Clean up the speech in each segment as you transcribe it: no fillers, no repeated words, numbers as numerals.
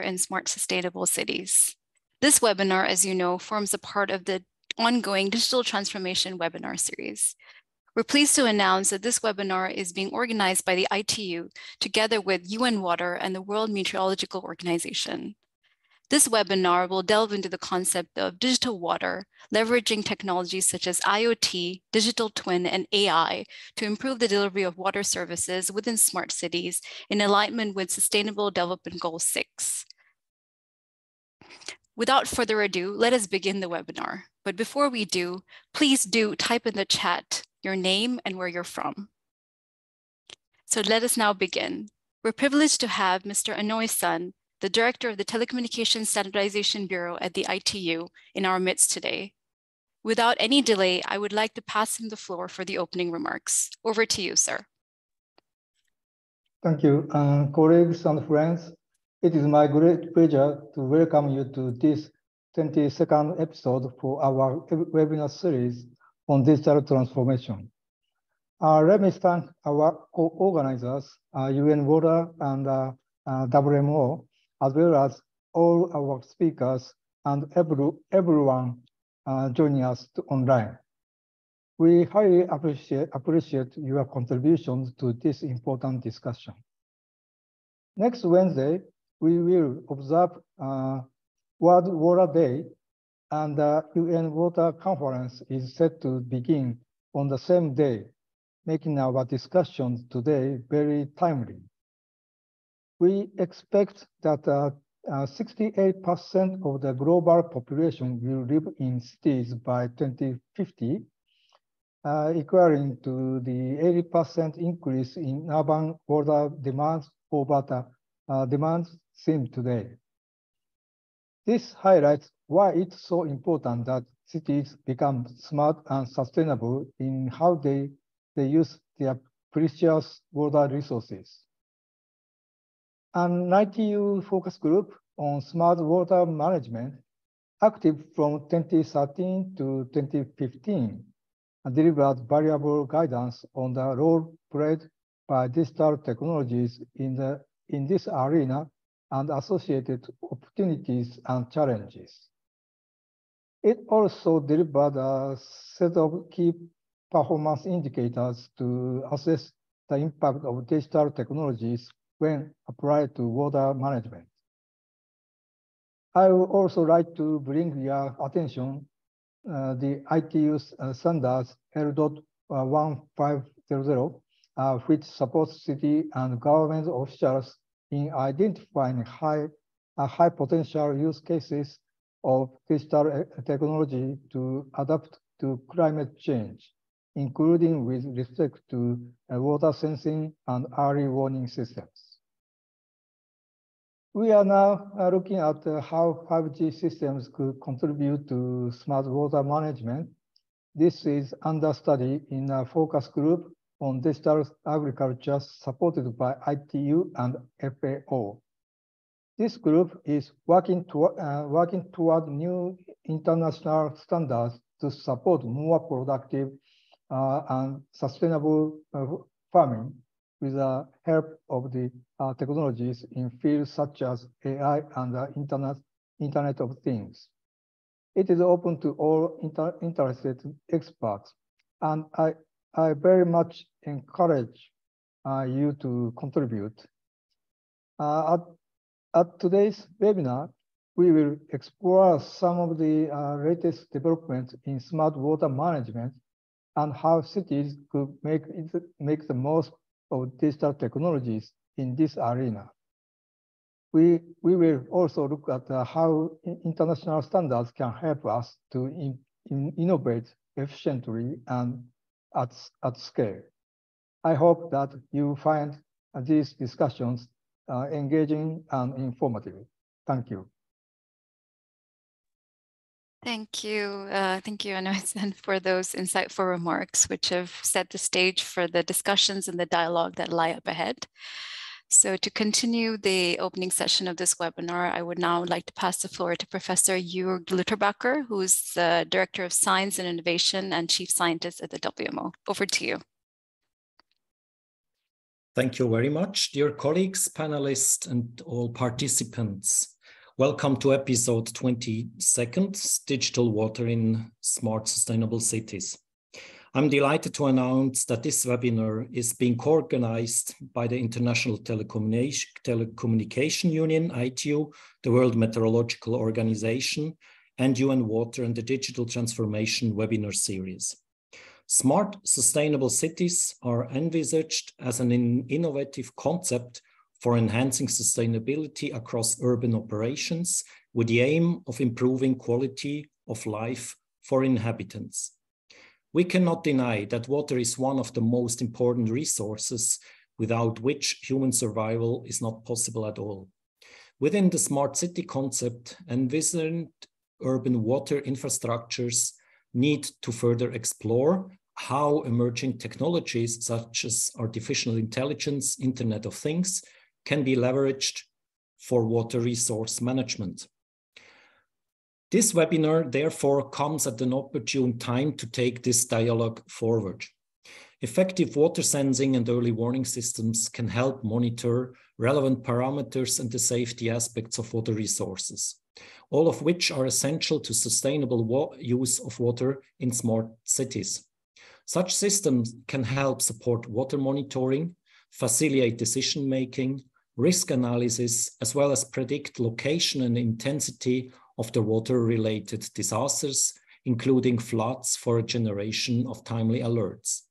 in Smart Sustainable Cities. This webinar, as you know, forms a part of the ongoing Digital Transformation webinar series. We're pleased to announce that this webinar is being organized by the ITU together with UN Water and the World Meteorological Organization. This webinar will delve into the concept of digital water, leveraging technologies such as IoT, digital twin, and AI to improve the delivery of water services within smart cities in alignment with Sustainable Development Goal 6. Without further ado, let us begin the webinar. But before we do, please do type in the chat your name and where you're from. So let us now begin. We're privileged to have Mr. Anoy-san, the Director of the Telecommunications Standardization Bureau at the ITU, in our midst today. Without any delay, I would like to pass him the floor for the opening remarks. Over to you, sir. Thank you, colleagues and friends. It is my great pleasure to welcome you to this 22nd episode for our webinar series on digital transformation. Let me thank our co-organizers, UN Water and WMO, as well as all our speakers and everyone joining us online. We highly appreciate your contributions to this important discussion. Next Wednesday, we will observe World Water Day, and the UN Water Conference is set to begin on the same day, making our discussions today very timely. We expect that 68% of the global population will live in cities by 2050, equaling to the 80% increase in urban water demands over the demands seen today. This highlights why it's so important that cities become smart and sustainable in how they use their precious water resources. An ITU focus group on smart water management, active from 2013 to 2015, delivered valuable guidance on the role played by digital technologies in this arena and associated opportunities and challenges. It also delivered a set of key performance indicators to assess the impact of digital technologies when applied to water management. I would also like to bring your attention the ITU's standards L.1500, which supports city and government officials in identifying high potential use cases of digital technology to adapt to climate change, including with respect to water sensing and early warning systems. We are now looking at how 5G systems could contribute to smart water management. This is under study in a focus group on digital agriculture supported by ITU and FAO. This group is working toward new international standards to support more productive and sustainable farming with the help of the technologies in fields such as AI and the Internet of Things. It is open to all interested experts, and I very much encourage you to contribute. At today's webinar, we will explore some of the latest developments in smart water management and how cities could make the most of digital technologies in this arena. We will also look at how international standards can help us to innovate efficiently and at scale. I hope that you find these discussions engaging and informative. Thank you. Thank you. Thank you, Anoy-san, for those insightful remarks, which have set the stage for the discussions and the dialogue that lie up ahead. So to continue the opening session of this webinar, I would now like to pass the floor to Professor Jörg Lutherbacher, who is the Director of Science and Innovation and Chief Scientist at the WMO. Over to you. Thank you very much, dear colleagues, panelists, and all participants. Welcome to episode 22nd, Digital Water in Smart Sustainable Cities. I'm delighted to announce that this webinar is being co-organized by the International Telecommunication Union, ITU, the World Meteorological Organization, and UN Water and the Digital Transformation webinar series. Smart Sustainable Cities are envisaged as an innovative concept for enhancing sustainability across urban operations with the aim of improving quality of life for inhabitants. We cannot deny that water is one of the most important resources without which human survival is not possible at all. Within the smart city concept, envisioned urban water infrastructures need to further explore how emerging technologies such as artificial intelligence, Internet of Things, can be leveraged for water resource management. This webinar, therefore, comes at an opportune time to take this dialogue forward. Effective water sensing and early warning systems can help monitor relevant parameters and the safety aspects of water resources, all of which are essential to sustainable use of water in smart cities. Such systems can help support water monitoring, facilitate decision-making, risk analysis, as well as predict location and intensity of the water-related disasters, including floods, for a generation of timely alerts.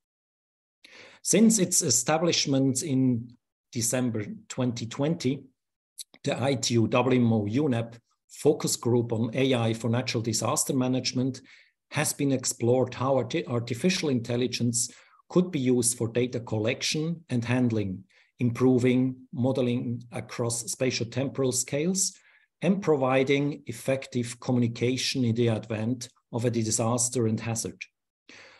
Since its establishment in December 2020, the ITU WMO UNEP focus group on AI for natural disaster management has been explored how artificial intelligence could be used for data collection and handling, improving modeling across spatio-temporal scales, and providing effective communication in the event of a disaster and hazard.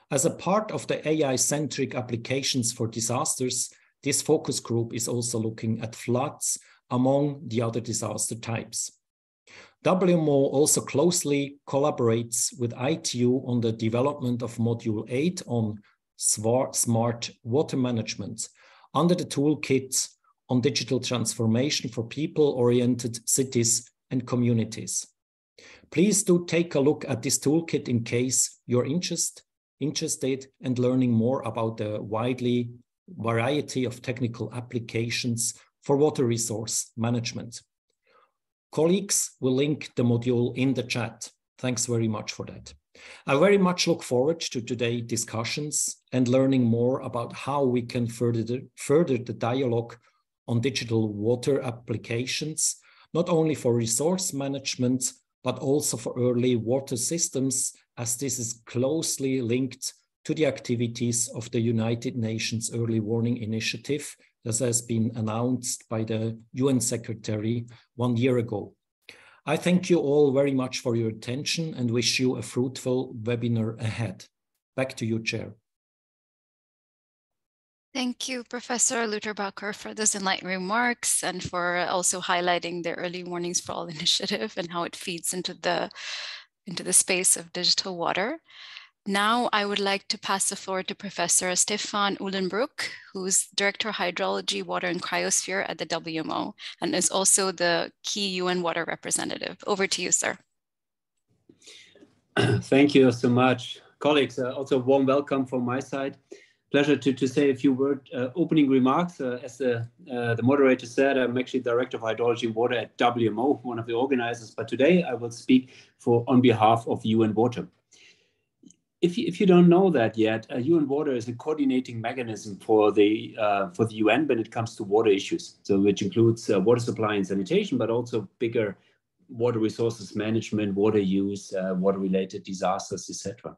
As a part of the AI-centric applications for disasters, this focus group is also looking at floods among the other disaster types. WMO also closely collaborates with ITU on the development of Module 8 on smart water management under the toolkit on digital transformation for people-oriented cities and communities. Please do take a look at this toolkit in case you're interested and learning more about the widely variety of technical applications for water resource management. Colleagues will link the module in the chat. Thanks very much for that. I very much look forward to today's discussions and learning more about how we can further the dialogue on digital water applications, not only for resource management, but also for early water systems, as this is closely linked to the activities of the United Nations Early Warning Initiative that has been announced by the UN Secretary 1 year ago. I thank you all very much for your attention and wish you a fruitful webinar ahead. Back to you, Chair. Thank you, Professor Lutherbacher, for those enlightening remarks and for also highlighting the Early Warnings for All initiative and how it feeds into the space of digital water. Now I would like to pass the floor to Professor Stefan Uhlenbruck, who's Director of Hydrology, Water and Cryosphere at the WMO, and is also the key UN water representative. Over to you, sir. Thank you so much. Colleagues, also a warm welcome from my side. Pleasure to say a few opening remarks. As the moderator said, I'm actually Director of Hydrology and Water at WMO, one of the organizers, but today I will speak on behalf of UN Water. If you don't know that yet, UN Water is a coordinating mechanism for the UN when it comes to water issues, so which includes water supply and sanitation, but also bigger water resources management, water use, water-related disasters, etc.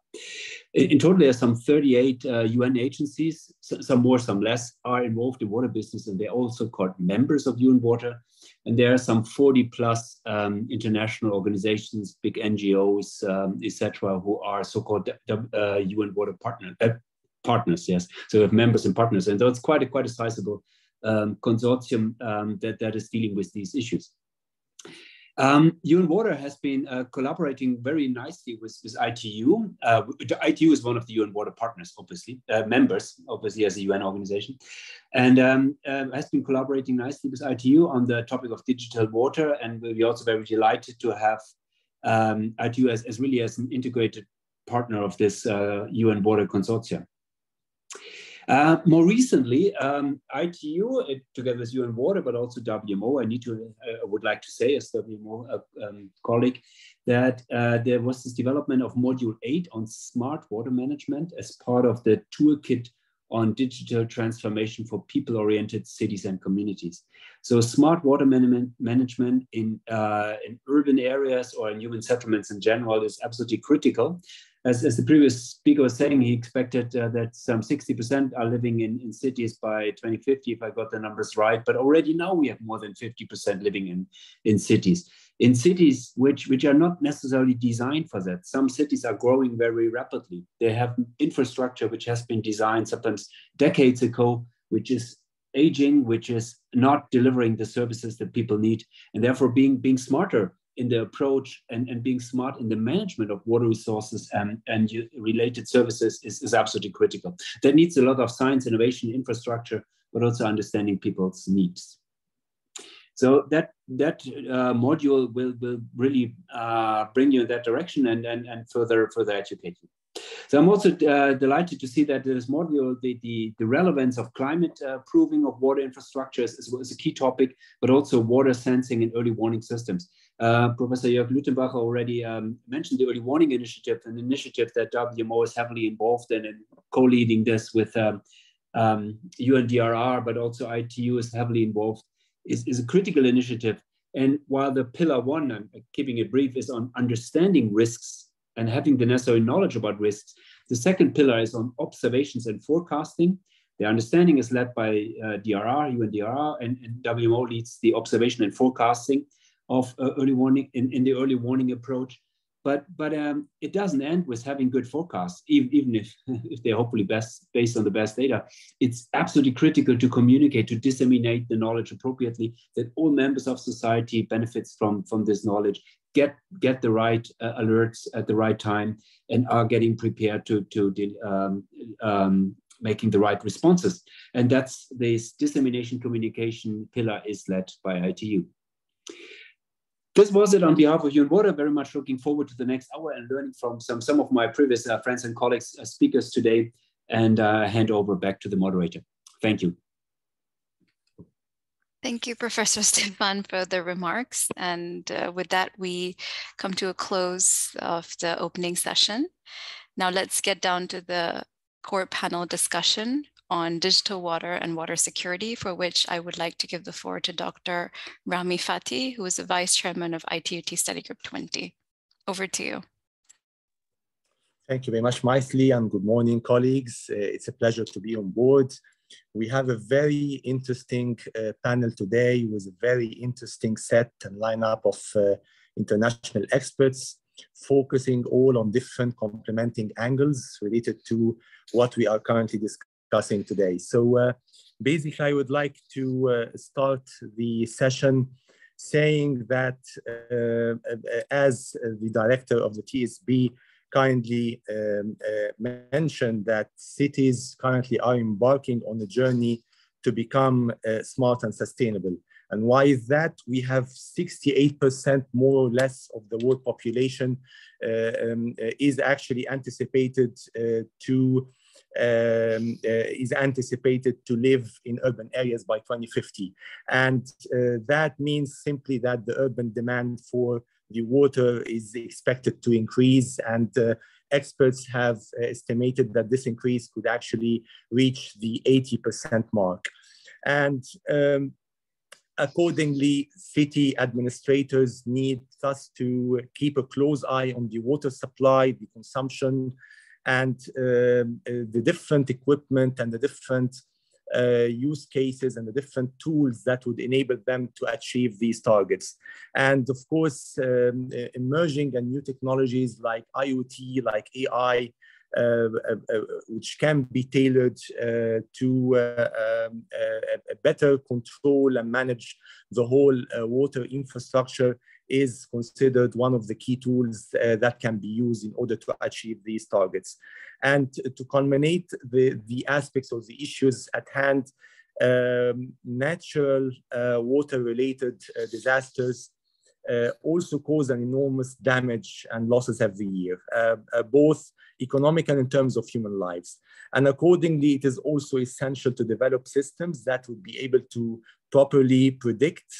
In total, there are some 38 UN agencies, some more, some less, are involved in water business, and they're also called members of UN Water. And there are some 40 plus international organizations, big NGOs, etc., who are so-called UN Water partners. Yes, so we have members and partners, and so it's quite a sizable consortium that is dealing with these issues. UN Water has been collaborating very nicely with ITU. The ITU is one of the UN Water partners, obviously, members, obviously, as a UN organization, and has been collaborating nicely with ITU on the topic of digital water. And we're also very delighted to have ITU as really as an integrated partner of this UN Water consortium. More recently, ITU, together with UN Water, but also WMO, I would like to say as WMO colleague, that there was this development of Module 8 on smart water management as part of the toolkit on digital transformation for people-oriented cities and communities. So smart water management in urban areas or in human settlements in general is absolutely critical. As the previous speaker was saying, he expected that some 60% are living in cities by 2050, if I got the numbers right. But already now we have more than 50% living in cities. In cities which are not necessarily designed for that. Some cities are growing very rapidly. They have infrastructure which has been designed sometimes decades ago, which is aging, which is not delivering the services that people need. And therefore being smarter in the approach and being smart in the management of water resources and related services is absolutely critical. That needs a lot of science, innovation, infrastructure, but also understanding people's needs. So that module will really bring you in that direction and further educate you. So I'm also delighted to see that this module, the relevance of climate proving of water infrastructure is a key topic, but also water sensing and early warning systems. Professor Jörg Lüttenbacher already mentioned the early warning initiative, an initiative that WMO is heavily involved in and co-leading this with UNDRR, but also ITU is heavily involved, is a critical initiative. And while the pillar one, I'm keeping it brief, is on understanding risks and having the necessary knowledge about risks, the second pillar is on observations and forecasting. The understanding is led by DRR, UNDRR, and WMO leads the observation and forecasting of early warning in the early warning approach. But it doesn't end with having good forecasts, even if they're hopefully based on the best data. It's absolutely critical to communicate, to disseminate the knowledge appropriately, that all members of society benefits from this knowledge, get the right alerts at the right time, and are getting prepared to making the right responses. And that's this dissemination communication pillar is led by ITU. This was it on behalf of UN Water. Very much looking forward to the next hour and learning from some of my previous friends and colleagues, speakers today, and hand over back to the moderator. Thank you. Thank you, Professor Stefan, for the remarks. And with that, we come to a close of the opening session. Now let's get down to the core panel discussion on digital water and water security, for which I would like to give the floor to Dr. Rami Fathi, who is the Vice Chairman of ITUT Study Group 20. Over to you. Thank you very much, Maithli, and good morning, colleagues. It's a pleasure to be on board. We have a very interesting panel today with a very interesting set and lineup of international experts, focusing all on different complementing angles related to what we are currently discussing today. So basically, I would like to start the session saying that as the director of the TSB kindly mentioned, that cities currently are embarking on a journey to become smart and sustainable. And why is that? We have 68% more or less of the world population is actually anticipated to live in urban areas by 2050. And that means simply that the urban demand for the water is expected to increase, and experts have estimated that this increase could actually reach the 80% mark. And accordingly, city administrators need thus to keep a close eye on the water supply, the consumption, and the different equipment and the different use cases and the different tools that would enable them to achieve these targets. And of course, emerging and new technologies like IoT, like AI, which can be tailored to a better control and manage the whole water infrastructure, is considered one of the key tools that can be used in order to achieve these targets. And to culminate the aspects of the issues at hand, natural water-related disasters also cause an enormous damage and losses every year, both economic and in terms of human lives. And accordingly, it is also essential to develop systems that would be able to properly predict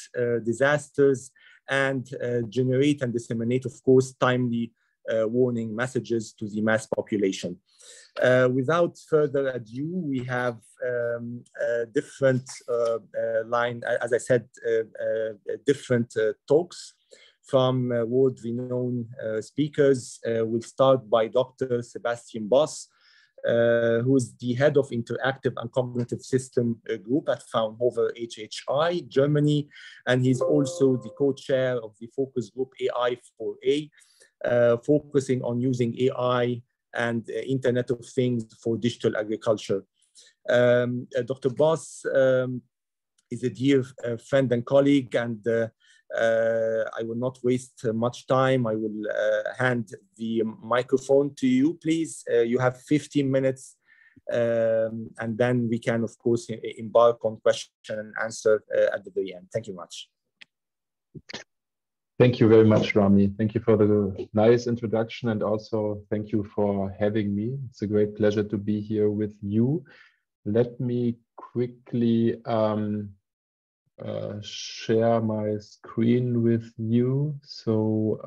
disasters and generate and disseminate, of course, timely warning messages to the mass population. Without further ado, we have different line, as I said, different talks from world-renowned speakers. We'll start by Dr. Sebastian Boss, who is the head of Interactive and Cognitive System Group at Fraunhofer HHI, Germany, and he's also the co-chair of the focus group AI4A, focusing on using AI and Internet of Things for digital agriculture. Dr. Boss is a dear friend and colleague, and I will not waste much time. I will hand the microphone to you, please. You have 15 minutes, and then we can, of course, embark on question and answer at the very end. Thank you much. Thank you very much, Rami. Thank you for the nice introduction, and also thank you for having me. It's a great pleasure to be here with you. Let me quickly share my screen with you. So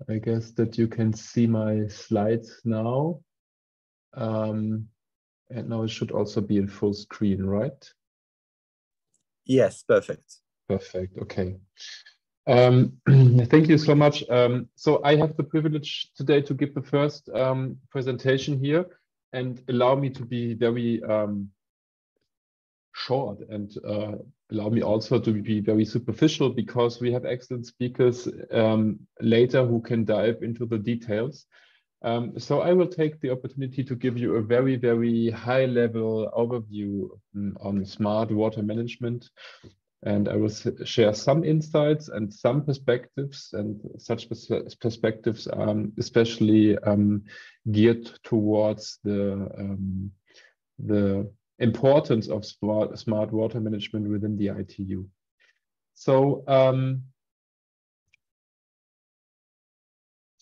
I guess that you can see my slides now. And now it should also be in full screen, right? Yes, perfect. Perfect, okay. Thank you so much. So I have the privilege today to give the first presentation here, and allow me to be very short, and allow me also to be very superficial, because we have excellent speakers later who can dive into the details. So I will take the opportunity to give you a very, very high-level overview on smart water management. And I will share some insights and some perspectives, and such perspectives especially geared towards the importance of smart water management within the ITU. So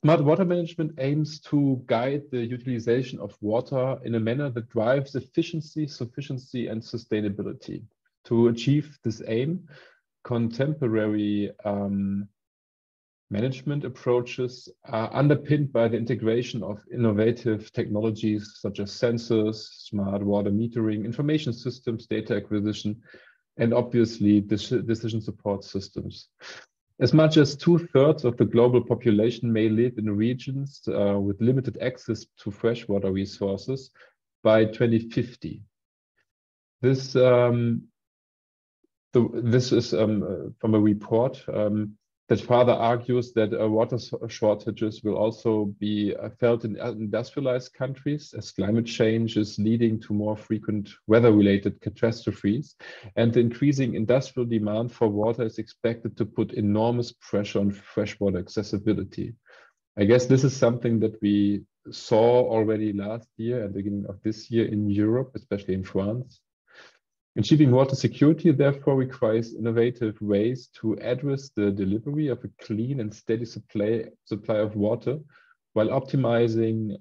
smart water management aims to guide the utilization of water in a manner that drives efficiency, sufficiency, and sustainability. To achieve this aim, contemporary management approaches are underpinned by the integration of innovative technologies such as sensors, smart water metering, information systems, data acquisition, and obviously decision support systems. As much as 2/3 of the global population may live in regions with limited access to freshwater resources by 2050. This is from a report that further argues that water shortages will also be felt in industrialized countries, as climate change is leading to more frequent weather-related catastrophes, and the increasing industrial demand for water is expected to put enormous pressure on freshwater accessibility. I guess this is something that we saw already last year and beginning of this year in Europe, especially in France. Achieving water security, therefore, requires innovative ways to address the delivery of a clean and steady supply of water, while optimizing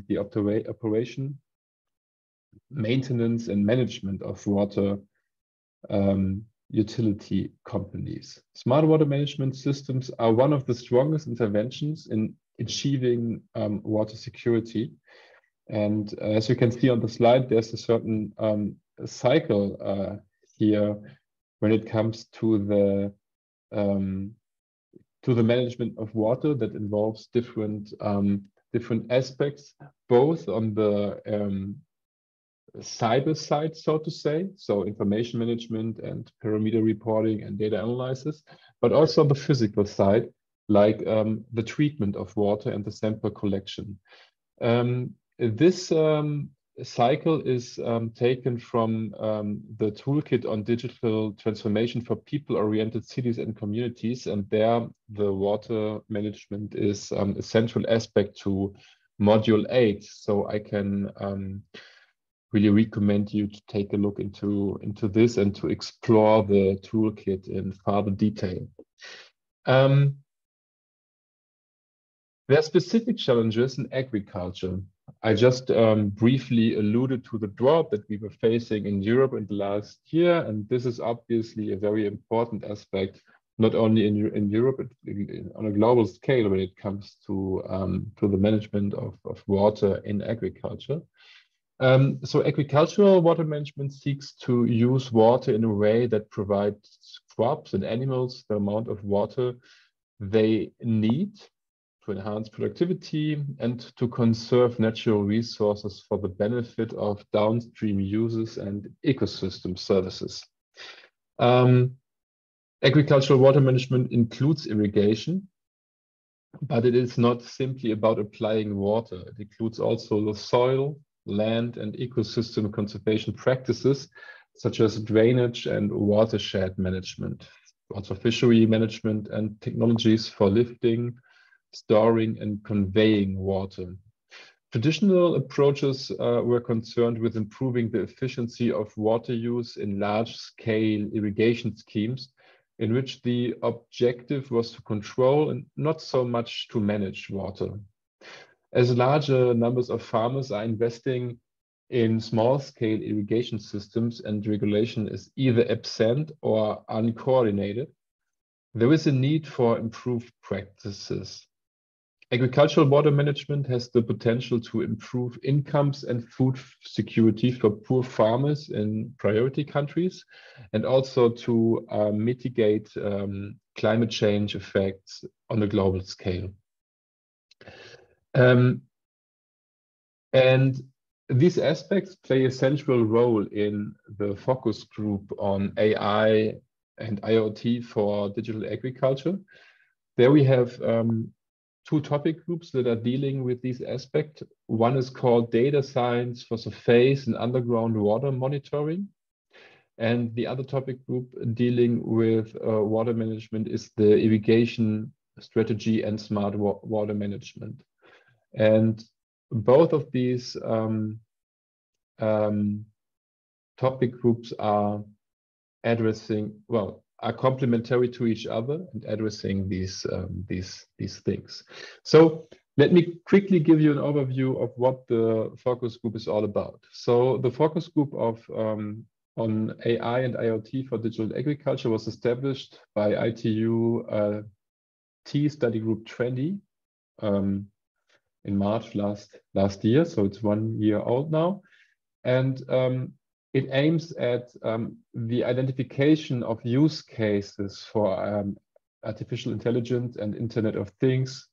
the operation, maintenance, and management of water utility companies. Smart water management systems are one of the strongest interventions in achieving water security. And as you can see on the slide, there's a certain cycle here when it comes to the management of water that involves different aspects, both on the cyber side, so to say, so information management and parameter reporting and data analysis, but also on the physical side, like the treatment of water and the sample collection. This cycle is taken from the toolkit on digital transformation for people-oriented cities and communities. And there, the water management is a central aspect to module 8. So I can really recommend you to take a look into this and to explore the toolkit in further detail. There are specific challenges in agriculture. I just briefly alluded to the drought that we were facing in Europe in the last year, and this is obviously a very important aspect, not only in Europe, but on a global scale when it comes to the management of water in agriculture. So agricultural water management seeks to use water in a way that provides crops and animals the amount of water they need to enhance productivity and to conserve natural resources for the benefit of downstream users and ecosystem services. Agricultural water management includes irrigation, but it is not simply about applying water. It includes also the soil, land, and ecosystem conservation practices, such as drainage and watershed management, also fishery management and technologies for lifting, storing, and conveying water. Traditional approaches were concerned with improving the efficiency of water use in large-scale irrigation schemes, in which the objective was to control and not so much to manage water. As larger numbers of farmers are investing in small-scale irrigation systems and regulation is either absent or uncoordinated, there is a need for improved practices. Agricultural water management has the potential to improve incomes and food security for poor farmers in priority countries, and also to mitigate climate change effects on a global scale. And these aspects play a central role in the focus group on AI and IoT for digital agriculture. There we have two topic groups that are dealing with these aspects. One is called data science for surface and underground water monitoring. And the other topic group dealing with water management is the irrigation strategy and smart water management. And both of these topic groups are are complementary to each other and addressing these things. So let me quickly give you an overview of what the focus group is all about. So the focus group on AI and IoT for digital agriculture was established by ITU T Study Group 20 in March last year. So it's 1 year old now. And it aims at the identification of use cases for artificial intelligence and Internet of Things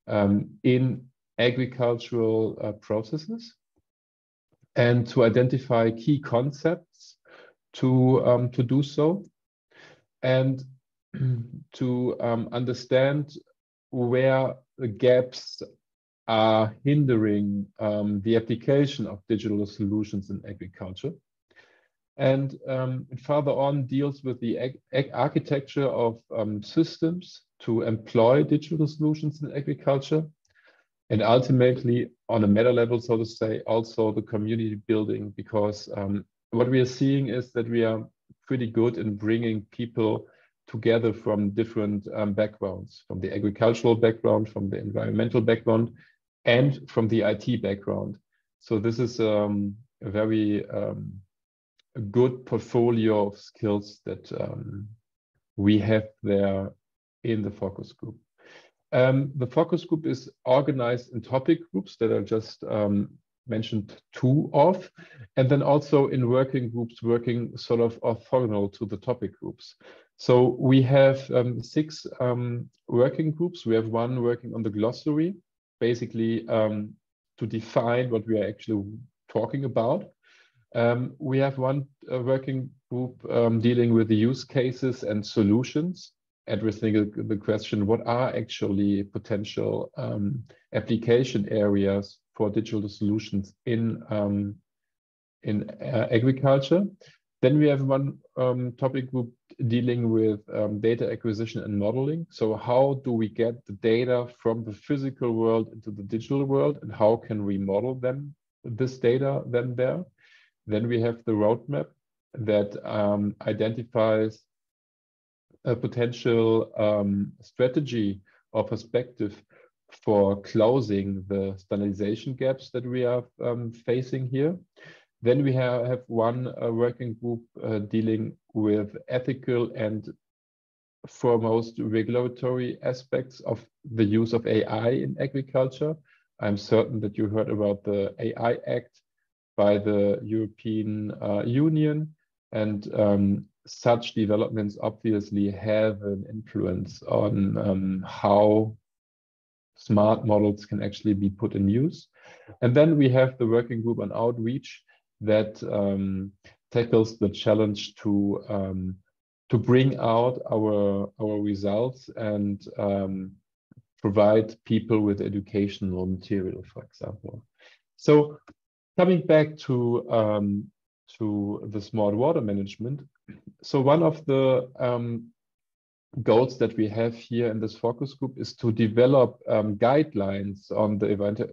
in agricultural processes, and to identify key concepts to do so, and to understand where the gaps are hindering the application of digital solutions in agriculture. And it further on deals with the architecture of systems to employ digital solutions in agriculture, and ultimately on a meta level, so to say, also the community building, because what we are seeing is that we are pretty good in bringing people together from different backgrounds, from the agricultural background, from the environmental background, and from the IT background. So this is a very a good portfolio of skills that we have there in the focus group. The focus group is organized in topic groups that I just mentioned two of, and then also in working groups working sort of orthogonal to the topic groups. So we have 6 working groups. We have one working on the glossary, basically to define what we are actually talking about. We have one working group dealing with the use cases and solutions, addressing the question, what are actually potential application areas for digital solutions in agriculture. Then we have one topic group dealing with data acquisition and modeling. So how do we get the data from the physical world into the digital world, and how can we model this data then there? Then we have the roadmap that identifies a potential strategy or perspective for closing the standardization gaps that we are facing here. Then we have one working group dealing with ethical and foremost regulatory aspects of the use of AI in agriculture. I'm certain that you heard about the AI Act by the European Union, and such developments obviously have an influence on how smart models can actually be put in use. And then we have the working group on outreach that tackles the challenge to bring out our results and provide people with educational material, for example. So coming back to the smart water management. So one of the goals that we have here in this focus group is to develop guidelines on the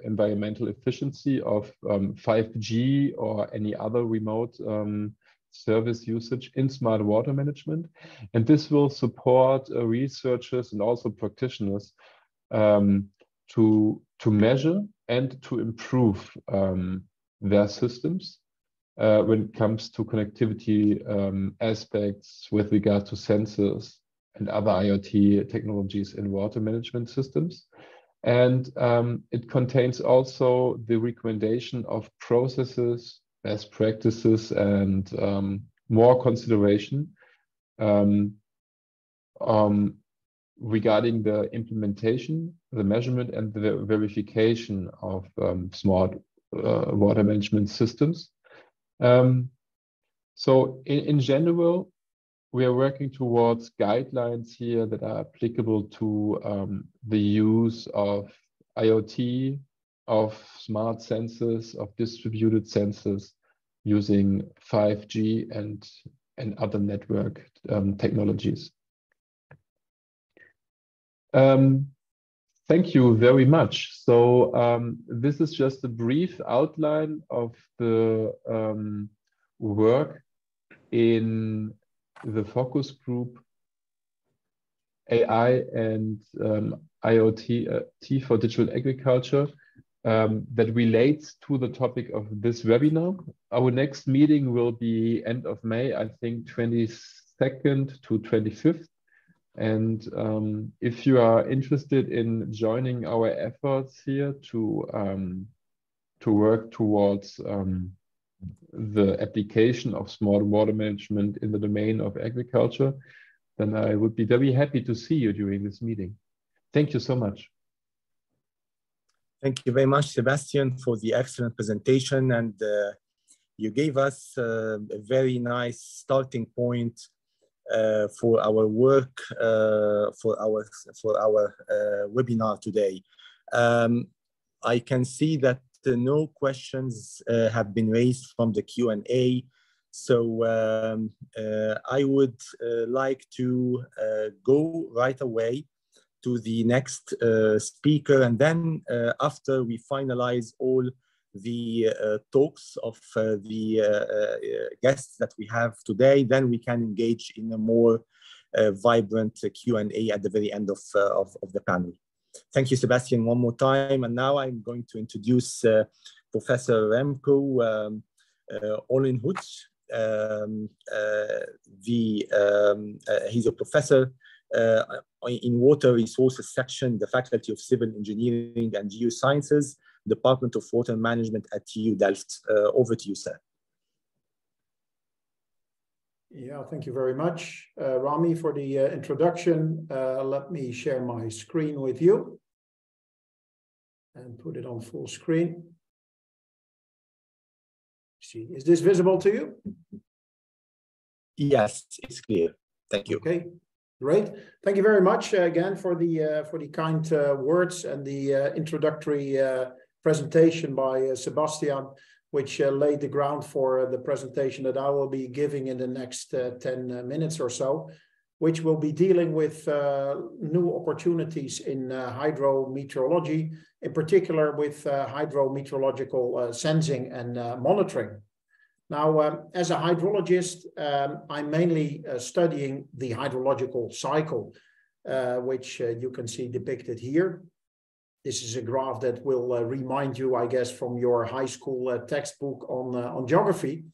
environmental efficiency of 5G or any other remote service usage in smart water management. And this will support researchers and also practitioners to measure and to improve their systems when it comes to connectivity aspects with regard to sensors and other IoT technologies in water management systems. And it contains also the recommendation of processes, best practices, and more consideration regarding the implementation, the measurement, and the verification of smart water management systems. So in general, we are working towards guidelines here that are applicable to the use of IoT, of smart sensors, of distributed sensors using 5G and other network technologies. Thank you very much. So this is just a brief outline of the work in the focus group AI and IoT for digital agriculture that relates to the topic of this webinar. Our next meeting will be end of May, I think 22nd to 25th. And if you are interested in joining our efforts here to work towards the application of smart water management in the domain of agriculture, then I would be very happy to see you during this meeting. Thank you so much. Thank you very much, Sebastian, for the excellent presentation. And you gave us a very nice starting point for our work, for our webinar today. I can see that no questions have been raised from the Q&A. So I would like to go right away to the next speaker. And then after we finalize all the talks of the guests that we have today, then we can engage in a more vibrant Q&A at the very end of the panel. Thank you, Sebastian, one more time. And now I'm going to introduce Professor Remco Ollenhout. He's a professor in Water Resources section, the Faculty of Civil Engineering and Geosciences, Department of Water Management at TU Delft. Over to you, sir. Yeah, thank you very much, Rami, for the introduction. Let me share my screen with you and put it on full screen. See, is this visible to you? Yes, it's clear. Thank you. Okay, great. Thank you very much again for the kind words and the introductory presentation by Sebastian, which laid the ground for the presentation that I will be giving in the next 10 minutes or so, which will be dealing with new opportunities in hydrometeorology, in particular with hydrometeorological sensing and monitoring. Now, as a hydrologist, I'm mainly studying the hydrological cycle, which you can see depicted here. This is a graph that will remind you, I guess, from your high school textbook on geography.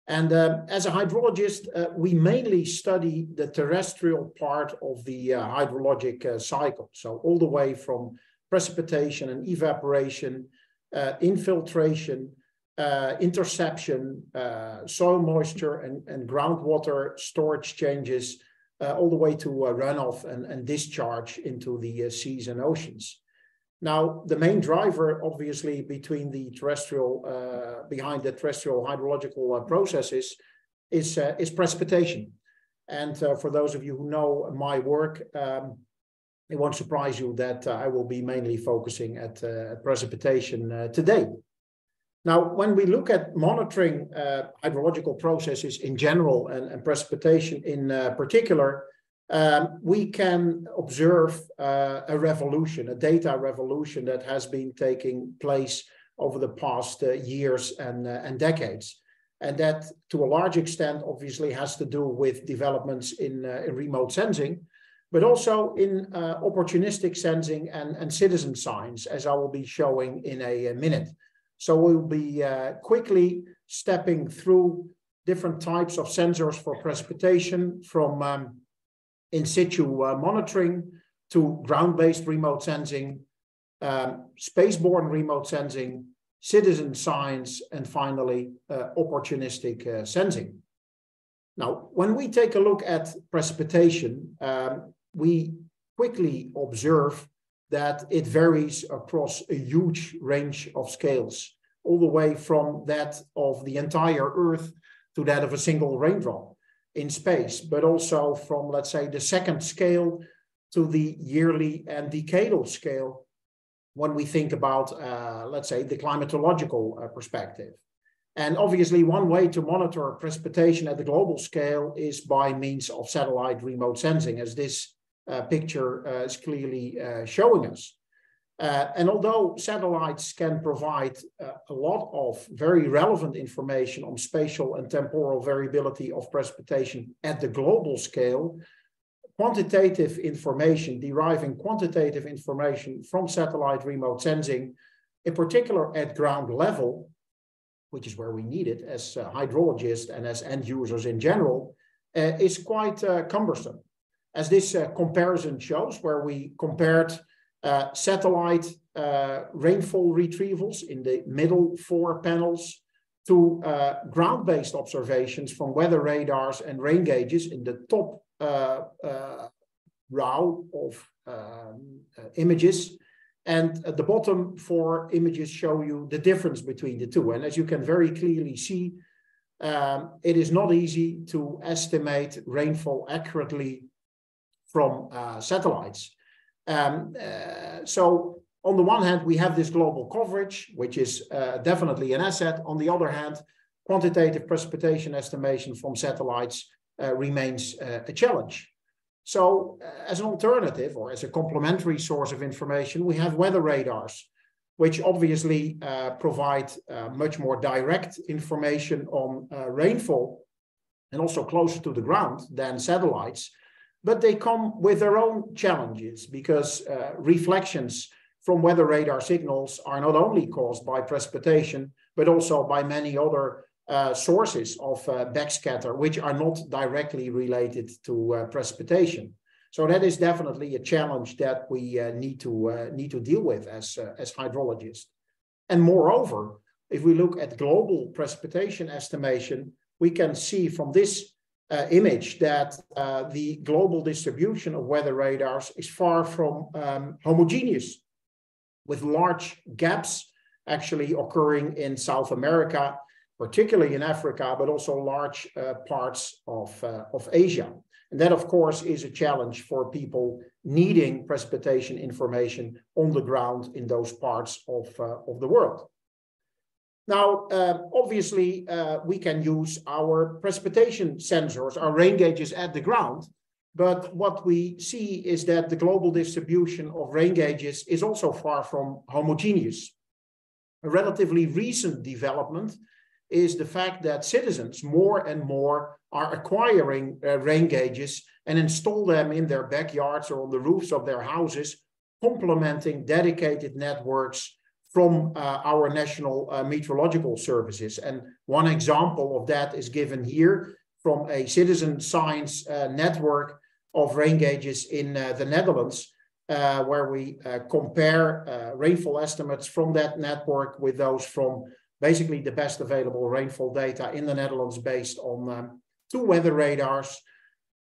And as a hydrologist, we mainly study the terrestrial part of the hydrologic cycle. So all the way from precipitation and evaporation, infiltration, interception, soil moisture and groundwater storage changes, all the way to runoff and discharge into the seas and oceans. Now, the main driver, obviously, behind the terrestrial hydrological processes is precipitation. And for those of you who know my work, it won't surprise you that I will be mainly focusing at precipitation today. Now, when we look at monitoring hydrological processes in general and precipitation in particular, we can observe a revolution, a data revolution that has been taking place over the past years and decades. And that, to a large extent, obviously has to do with developments in remote sensing, but also in opportunistic sensing and citizen science, as I will be showing in a minute. So we'll be quickly stepping through different types of sensors for precipitation, from in situ monitoring to ground-based remote sensing, spaceborne remote sensing, citizen science, and finally opportunistic sensing. Now, when we take a look at precipitation, we quickly observe that it varies across a huge range of scales, all the way from that of the entire Earth to that of a single raindrop in space, but also from, let's say, the second scale to the yearly and decadal scale when we think about, let's say, the climatological perspective. And obviously, one way to monitor precipitation at the global scale is by means of satellite remote sensing, as this picture is clearly showing us. And although satellites can provide a lot of very relevant information on spatial and temporal variability of precipitation at the global scale, quantitative information, deriving quantitative information from satellite remote sensing, in particular at ground level, which is where we need it as hydrologists and as end users in general, is quite cumbersome. As this comparison shows, where we compared satellite rainfall retrievals in the middle 4 panels to ground-based observations from weather radars and rain gauges in the top row of images. And at the bottom 4 images show you the difference between the two. And as you can very clearly see, it is not easy to estimate rainfall accurately from satellites. So on the one hand, we have this global coverage, which is definitely an asset. On the other hand, quantitative precipitation estimation from satellites remains a challenge. So as an alternative, or as a complementary source of information, we have weather radars, which obviously provide much more direct information on rainfall and also closer to the ground than satellites. But they come with their own challenges, because reflections from weather radar signals are not only caused by precipitation, but also by many other sources of backscatter, which are not directly related to precipitation. So that is definitely a challenge that we need to deal with as hydrologists. And moreover, if we look at global precipitation estimation, we can see from this image that the global distribution of weather radars is far from homogeneous, with large gaps actually occurring in South America, particularly in Africa, but also large parts of Asia. And that, of course, is a challenge for people needing precipitation information on the ground in those parts of the world. Now, obviously, we can use our precipitation sensors, our rain gauges at the ground, but what we see is that the global distribution of rain gauges is also far from homogeneous. A relatively recent development is the fact that citizens more and more are acquiring rain gauges and install them in their backyards or on the roofs of their houses, complementing dedicated networks from our national meteorological services. And one example of that is given here from a citizen science network of rain gauges in the Netherlands, where we compare rainfall estimates from that network with those from basically the best available rainfall data in the Netherlands based on 2 weather radars,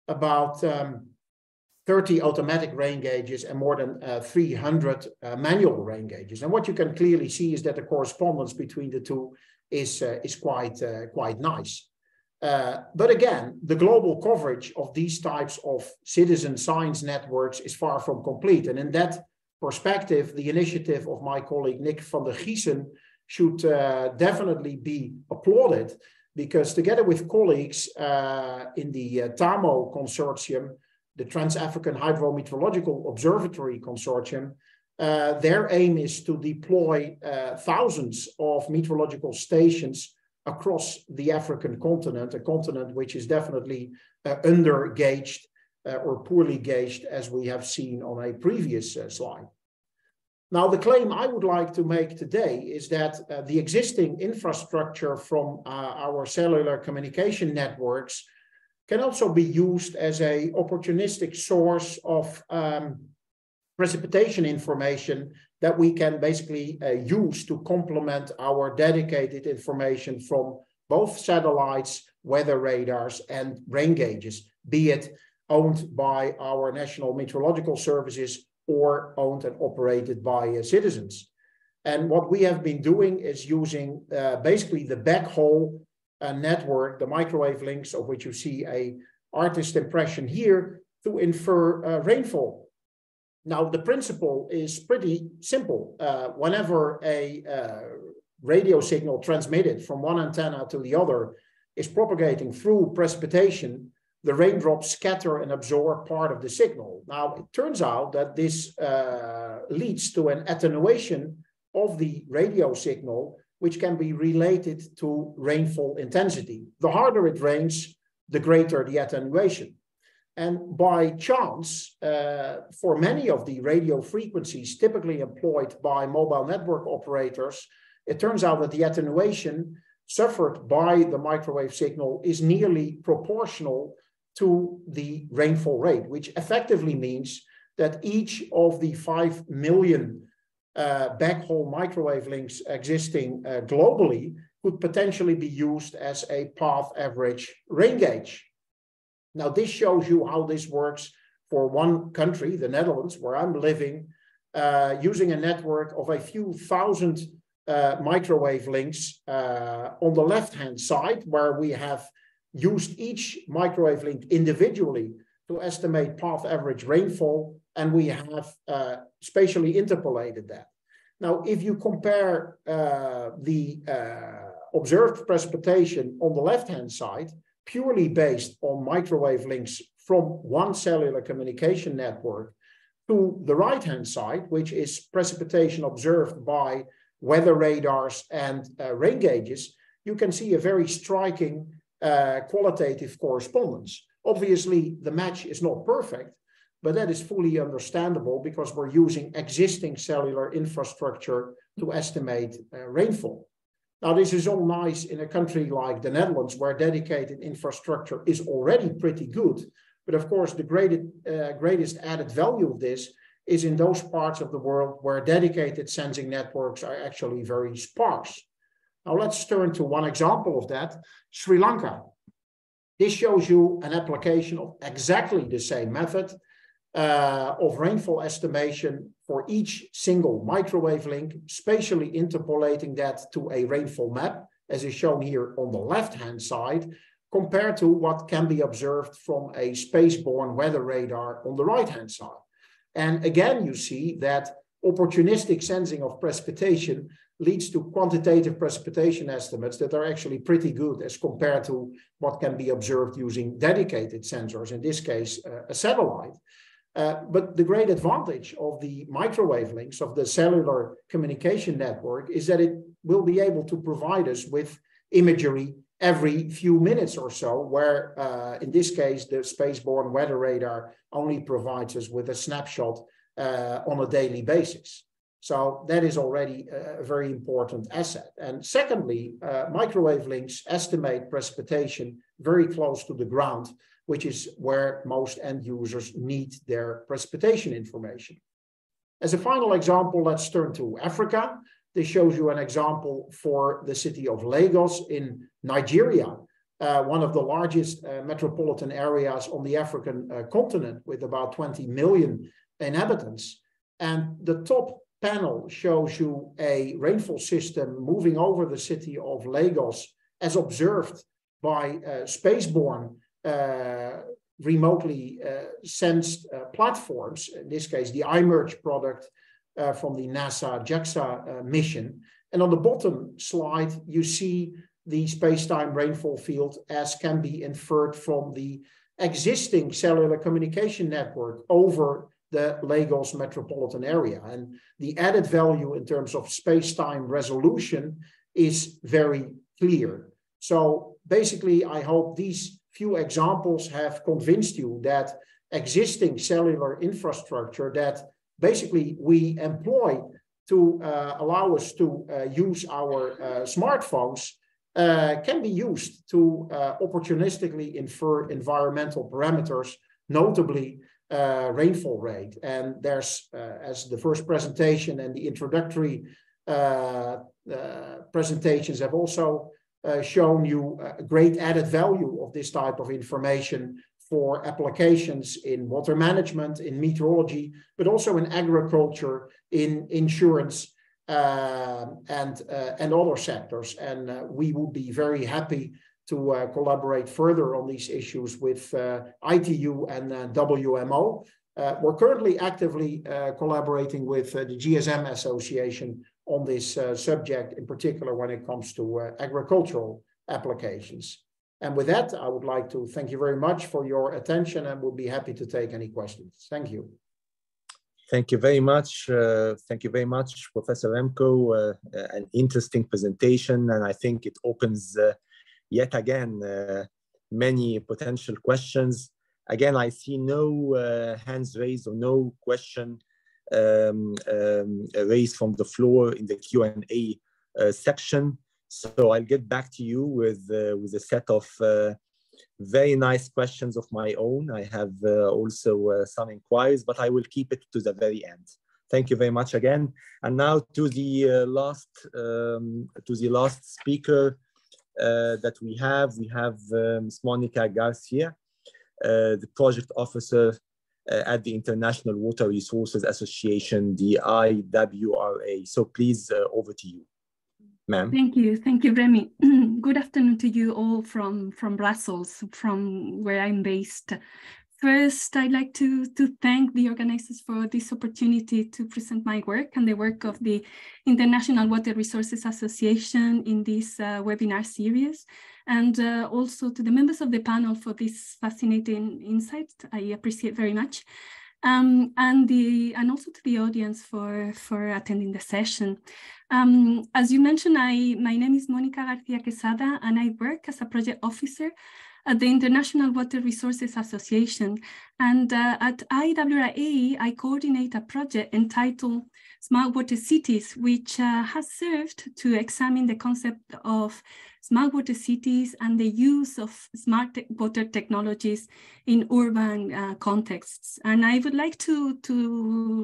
about 30 automatic rain gauges and more than 300 manual rain gauges. And what you can clearly see is that the correspondence between the two is quite nice. But again, the global coverage of these types of citizen science networks is far from complete. And in that perspective, the initiative of my colleague Nick van der Giesen should definitely be applauded, because together with colleagues in the TAMO consortium, the Trans-African Hydrometeorological Observatory Consortium, their aim is to deploy thousands of meteorological stations across the African continent, a continent which is definitely under-gauged or poorly gauged, as we have seen on a previous slide. Now, the claim I would like to make today is that the existing infrastructure from our cellular communication networks can also be used as an opportunistic source of precipitation information that we can basically use to complement our dedicated information from both satellites, weather radars, and rain gauges, be it owned by our national meteorological services or owned and operated by citizens. And what we have been doing is using basically the backhaul network, the microwave links, of which you see an artist impression here, to infer rainfall. Now, the principle is pretty simple. Whenever a radio signal transmitted from one antenna to the other is propagating through precipitation, the raindrops scatter and absorb part of the signal. Now, it turns out that this leads to an attenuation of the radio signal, which can be related to rainfall intensity. The harder it rains, the greater the attenuation. And by chance, for many of the radio frequencies typically employed by mobile network operators, it turns out that the attenuation suffered by the microwave signal is nearly proportional to the rainfall rate, which effectively means that each of the 5 million backhaul microwave links existing globally could potentially be used as a path average rain gauge. Now, this shows you how this works for one country, the Netherlands, where I'm living, using a network of a few thousand microwave links on the left-hand side, where we have used each microwave link individually to estimate path average rainfall, and we have spatially interpolated that. Now, if you compare the observed precipitation on the left-hand side, purely based on microwave links from one cellular communication network, to the right-hand side, which is precipitation observed by weather radars and rain gauges, you can see a very striking qualitative correspondence. Obviously, the match is not perfect, but that is fully understandable because we're using existing cellular infrastructure to estimate rainfall. Now, this is all nice in a country like the Netherlands, where dedicated infrastructure is already pretty good. But of course, the greatest added value of this is in those parts of the world where dedicated sensing networks are actually very sparse. Now, let's turn to one example of that, Sri Lanka. This shows you an application of exactly the same method of rainfall estimation for each single microwave link, spatially interpolating that to a rainfall map, as is shown here on the left-hand side, compared to what can be observed from a spaceborne weather radar on the right-hand side. And again, you see that opportunistic sensing of precipitation leads to quantitative precipitation estimates that are actually pretty good as compared to what can be observed using dedicated sensors, in this case, a satellite. But the great advantage of the microwave links of the cellular communication network is that it will be able to provide us with imagery every few minutes or so, where in this case, the spaceborne weather radar only provides us with a snapshot on a daily basis. So that is already a very important asset. And secondly, microwave links estimate precipitation very close to the ground, which is where most end users need their precipitation information. As a final example, let's turn to Africa. This shows you an example for the city of Lagos in Nigeria, one of the largest metropolitan areas on the African continent with about 20 million inhabitants. And the top panel shows you a rainfall system moving over the city of Lagos as observed by spaceborne remotely sensed platforms, in this case, the iMerge product from the NASA JAXA mission. And on the bottom slide, you see the space-time rainfall field as can be inferred from the existing cellular communication network over the Lagos metropolitan area. And the added value in terms of space-time resolution is very clear. So basically, I hope these few examples have convinced you that existing cellular infrastructure that basically we employ to allow us to use our smartphones can be used to opportunistically infer environmental parameters, notably rainfall rate. And there's, as the first presentation and the introductory presentations have also shown you a great added value of this type of information for applications in water management, in meteorology, but also in agriculture, in insurance, and other sectors. And we would be very happy to collaborate further on these issues with ITU and WMO. We're currently actively collaborating with the GSM Association on this subject, in particular when it comes to agricultural applications. And with that, I would like to thank you very much for your attention and would be happy to take any questions. Thank you. Thank you very much. Thank you very much, Professor Remco. An interesting presentation, and I think it opens yet again many potential questions. Again, I see no hands raised or no question raised from the floor in the Q&A section. So I'll get back to you with a set of very nice questions of my own. I have also some inquiries, but I will keep it to the very end. Thank you very much again. And now to the last speaker that we have Ms. Monica Garcia, the project officer at the International Water Resources Association, the IWRA. So please, over to you, ma'am. Thank you, Remy. Good afternoon to you all from Brussels, from where I'm based. First, I'd like to thank the organizers for this opportunity to present my work and the work of the International Water Resources Association in this webinar series, and also to the members of the panel for this fascinating insight. I appreciate very much. And also to the audience for attending the session. As you mentioned, my name is Monica Garcia Quesada, and I work as a project officer at the International Water Resources Association. And at IWRA, I coordinate a project entitled Smart Water Cities, which has served to examine the concept of smart water cities and the use of smart water technologies in urban contexts. And I would like to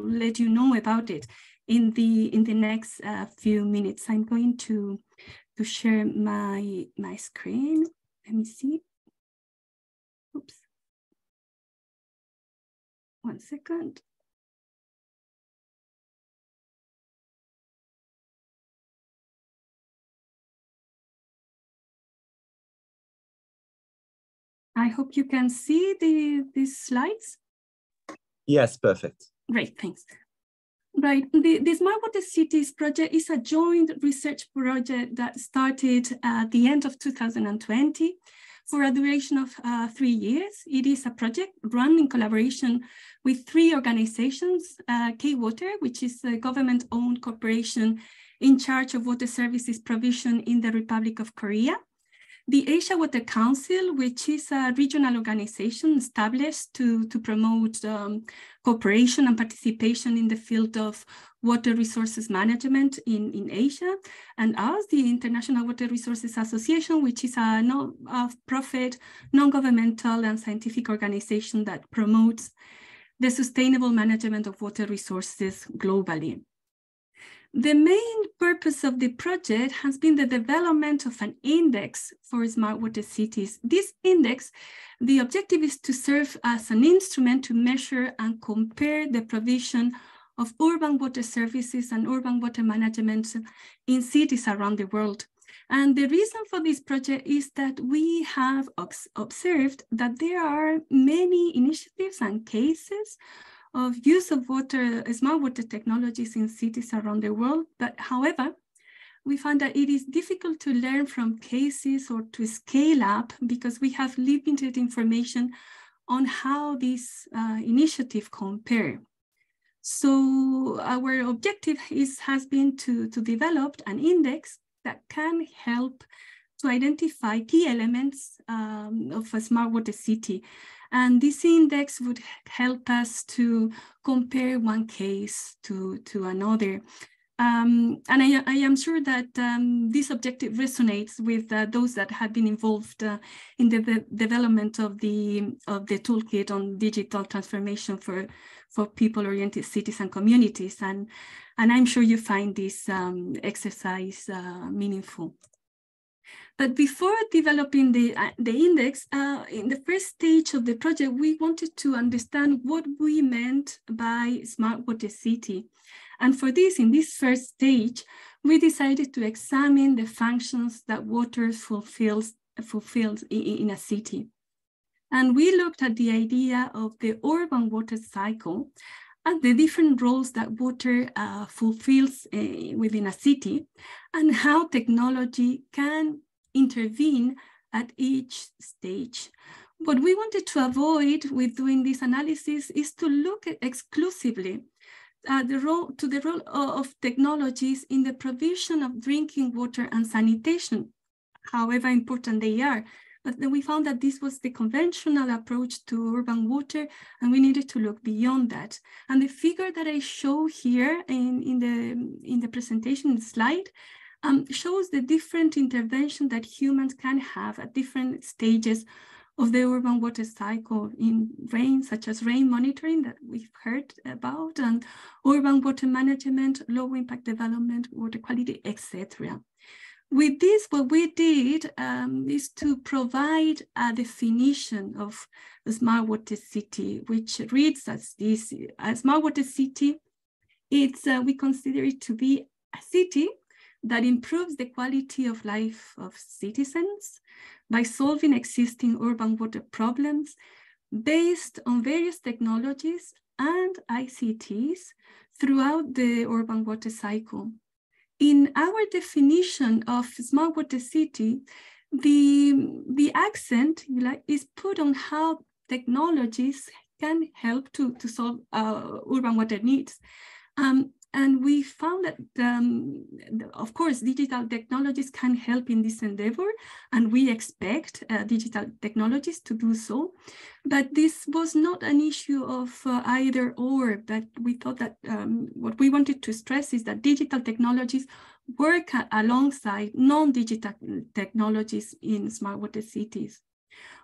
let you know about it in the next few minutes. I'm going to share my screen. Let me see. Oops. 1 second. I hope you can see these slides. Yes, perfect. Great, thanks. Right, the Smart Water Cities project is a joint research project that started at the end of 2020 for a duration of 3 years. It is a project run in collaboration with 3 organizations, K-Water, which is a government-owned corporation in charge of water services provision in the Republic of Korea. The Asia Water Council, which is a regional organization established to promote cooperation and participation in the field of water resources management in Asia, and us, the International Water Resources Association, which is a non-profit, non-governmental and scientific organization that promotes the sustainable management of water resources globally. The main purpose of the project has been the development of an index for smart water cities. This index, the objective is to serve as an instrument to measure and compare the provision of urban water services and urban water management in cities around the world. And the reason for this project is that we have observed that there are many initiatives and cases of use of smart water technologies in cities around the world. But however, we found that it is difficult to learn from cases or to scale up because we have limited information on how these initiatives compare. So our objective has been to develop an index that can help to identify key elements of a smart water city. And this index would help us to compare one case to another. And I am sure that this objective resonates with those that have been involved in the development of the toolkit on digital transformation for people-oriented cities and communities. And I'm sure you find this exercise meaningful. But before developing the index, in the first stage of the project, we wanted to understand what we meant by smart water city. And for this, in this first stage, we decided to examine the functions that water fulfills in a city. And we looked at the idea of the urban water cycle and the different roles that water fulfills within a city, and how technology can intervene at each stage. What we wanted to avoid with doing this analysis is to look at exclusively the role of technologies in the provision of drinking water and sanitation, however important they are. But then we found that this was the conventional approach to urban water, and we needed to look beyond that. And the figure that I show here in the presentation slide shows the different intervention that humans can have at different stages of the urban water cycle in rain, such as rain monitoring that we've heard about, and urban water management, low impact development, water quality, etc. With this, what we did is to provide a definition of a smart water city, which reads as this: a smart water city, we consider it to be a city that improves the quality of life of citizens by solving existing urban water problems based on various technologies and ICTs throughout the urban water cycle. In our definition of smart water city, the accent is put on how technologies can help to solve urban water needs. And we found that, of course, digital technologies can help in this endeavor, and we expect digital technologies to do so. But this was not an issue of either or, but we thought that what we wanted to stress is that digital technologies work alongside non-digital technologies in smart water cities.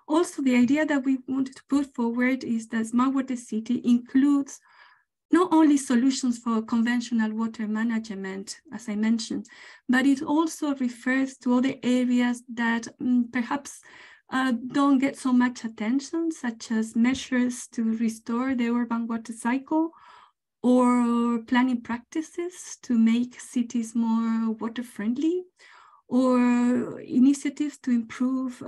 Also, the idea that we wanted to put forward is that smart water city includes not only solutions for conventional water management, as I mentioned, but it also refers to other areas that perhaps don't get so much attention, such as measures to restore the urban water cycle or planning practices to make cities more water friendly, or initiatives to improve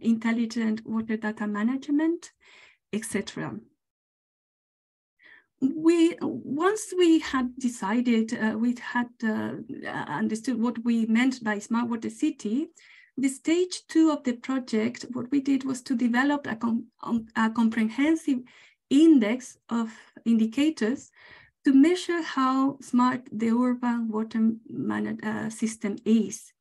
intelligent water data management, etc. Once we had decided, we had understood what we meant by smart water city, the stage 2 of the project, what we did was to develop a comprehensive index of indicators to measure how smart the urban water system is.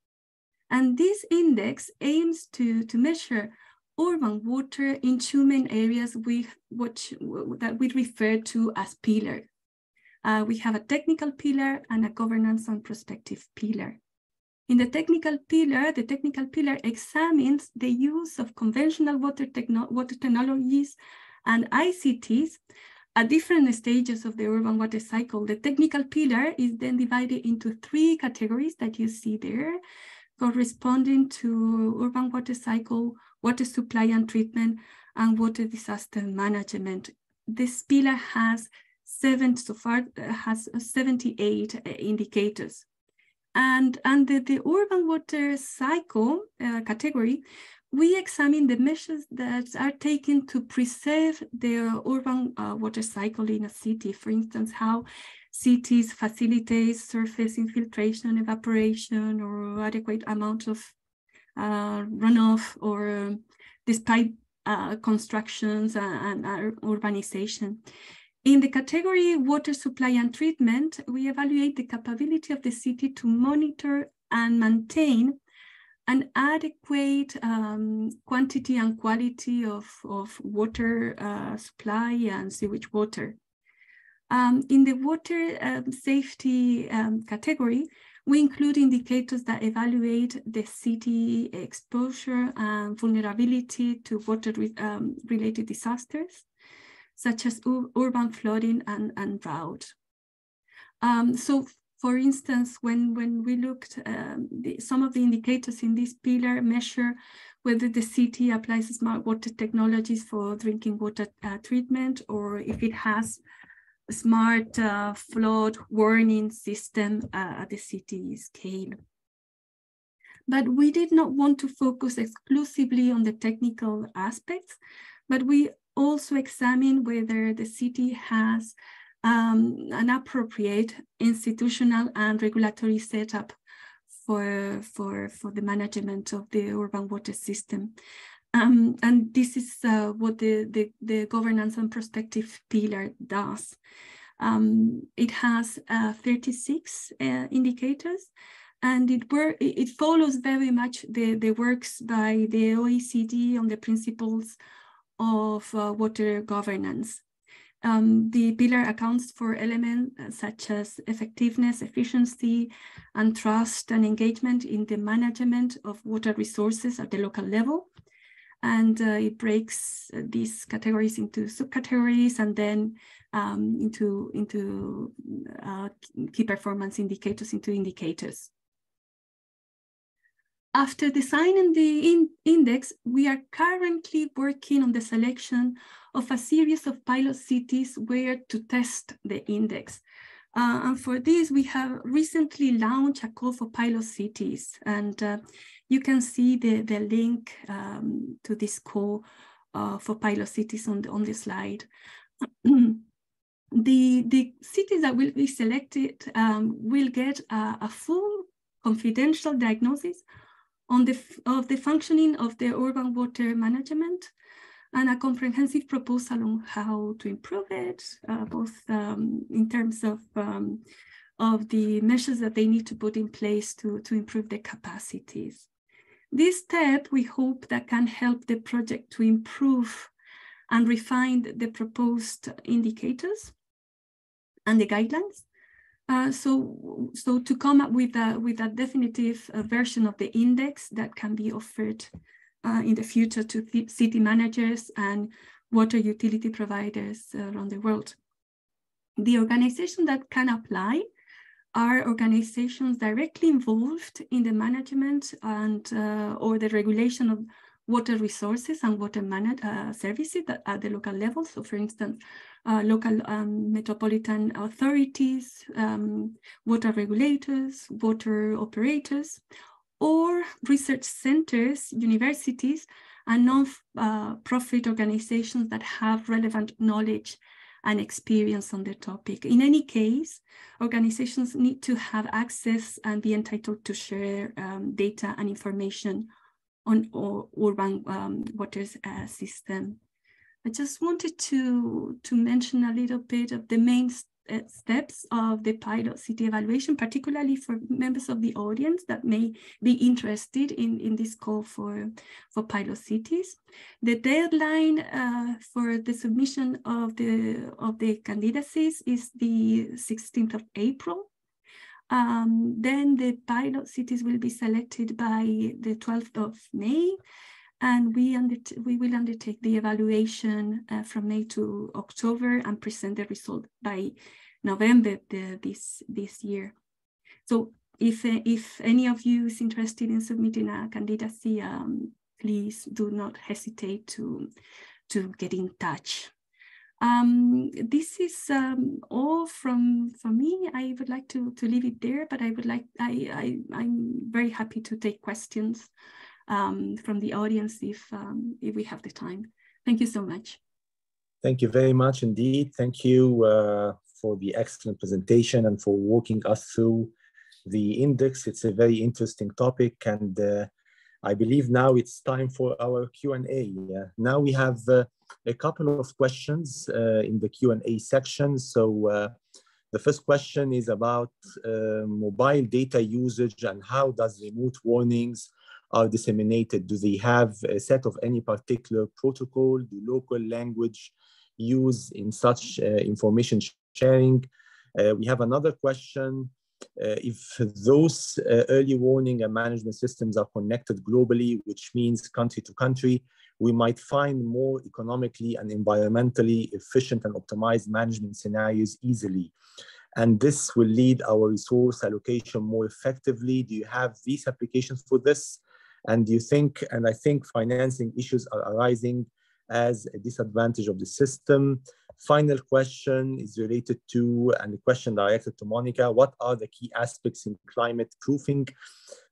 And this index aims to measure urban water in two main areas that we refer to as pillars. We have a technical pillar and a governance and prospective pillar. In the technical pillar examines the use of conventional water technologies and ICTs at different stages of the urban water cycle. The technical pillar is then divided into 3 categories that you see there, corresponding to urban water cycle, water supply and treatment, and water disaster management. This pillar has 78 indicators. And under the urban water cycle category, we examine the measures that are taken to preserve the urban water cycle in a city. For instance, how cities facilitate surface infiltration, evaporation, or adequate amount of runoff, or despite constructions and urbanization. In the category water supply and treatment, we evaluate the capability of the city to monitor and maintain an adequate quantity and quality of water supply and sewage water. In the water safety category, we include indicators that evaluate the city exposure and vulnerability to water-related disasters, such as urban flooding and drought. So, for instance, when we looked, some of the indicators in this pillar measure whether the city applies smart water technologies for drinking water treatment, or if it has a smart flood warning system at the city scale. But we did not want to focus exclusively on the technical aspects, but we also examine whether the city has an appropriate institutional and regulatory setup for the management of the urban water system. And this is what the governance and prospective pillar does. It has 36 indicators, and it follows very much the works by the OECD on the principles of water governance. The pillar accounts for elements such as effectiveness, efficiency, and trust and engagement in the management of water resources at the local level. And it breaks these categories into subcategories and then into key performance indicators into indicators. After designing the index, we are currently working on the selection of a series of pilot cities where to test the index. And for this, we have recently launched a call for pilot cities. And you can see the link to this call for pilot cities on the slide. The cities that will be selected will get a full confidential diagnosis of the functioning of the urban water management and a comprehensive proposal on how to improve it, both in terms of the measures that they need to put in place to improve the capacities. This step, we hope that can help the project to improve and refine the proposed indicators and the guidelines. So to come up with a definitive version of the index that can be offered in the future to city managers and water utility providers around the world. The organizations that can apply are organizations directly involved in the management and or the regulation of water resources and water services at the local level. So for instance, local metropolitan authorities, water regulators, water operators, or research centers, universities, and non-profit organizations that have relevant knowledge and experience on the topic. In any case, organizations need to have access and be entitled to share data and information on urban water system. I just wanted to mention a little bit of the main steps of the pilot city evaluation, particularly for members of the audience that may be interested in this call for pilot cities. The deadline for the submission of the candidacies is the 16th of April. Then the pilot cities will be selected by the 12th of May. And we will undertake the evaluation from May to October and present the result by November this year. So if any of you is interested in submitting a candidacy, please do not hesitate to get in touch. This is all from me. I would like to leave it there, but I'm very happy to take questions from the audience if we have the time. Thank you so much. Thank you very much indeed. Thank you for the excellent presentation and for walking us through the index. It's a very interesting topic, and I believe now it's time for our Q&A. Now we have a couple of questions in the Q&A section. So the first question is about mobile data usage and how does remote warnings are disseminated? Do they have a set of any particular protocol? Do local language use in such information sharing? We have another question. If those early warning and management systems are connected globally, which means country to country, we might find more economically and environmentally efficient and optimized management scenarios easily. And this will lead our resource allocation more effectively. Do you have these applications for this? And do you think, and I think financing issues are arising as a disadvantage of the system. Final question is related to, and the question directed to Monica, what are the key aspects in climate proofing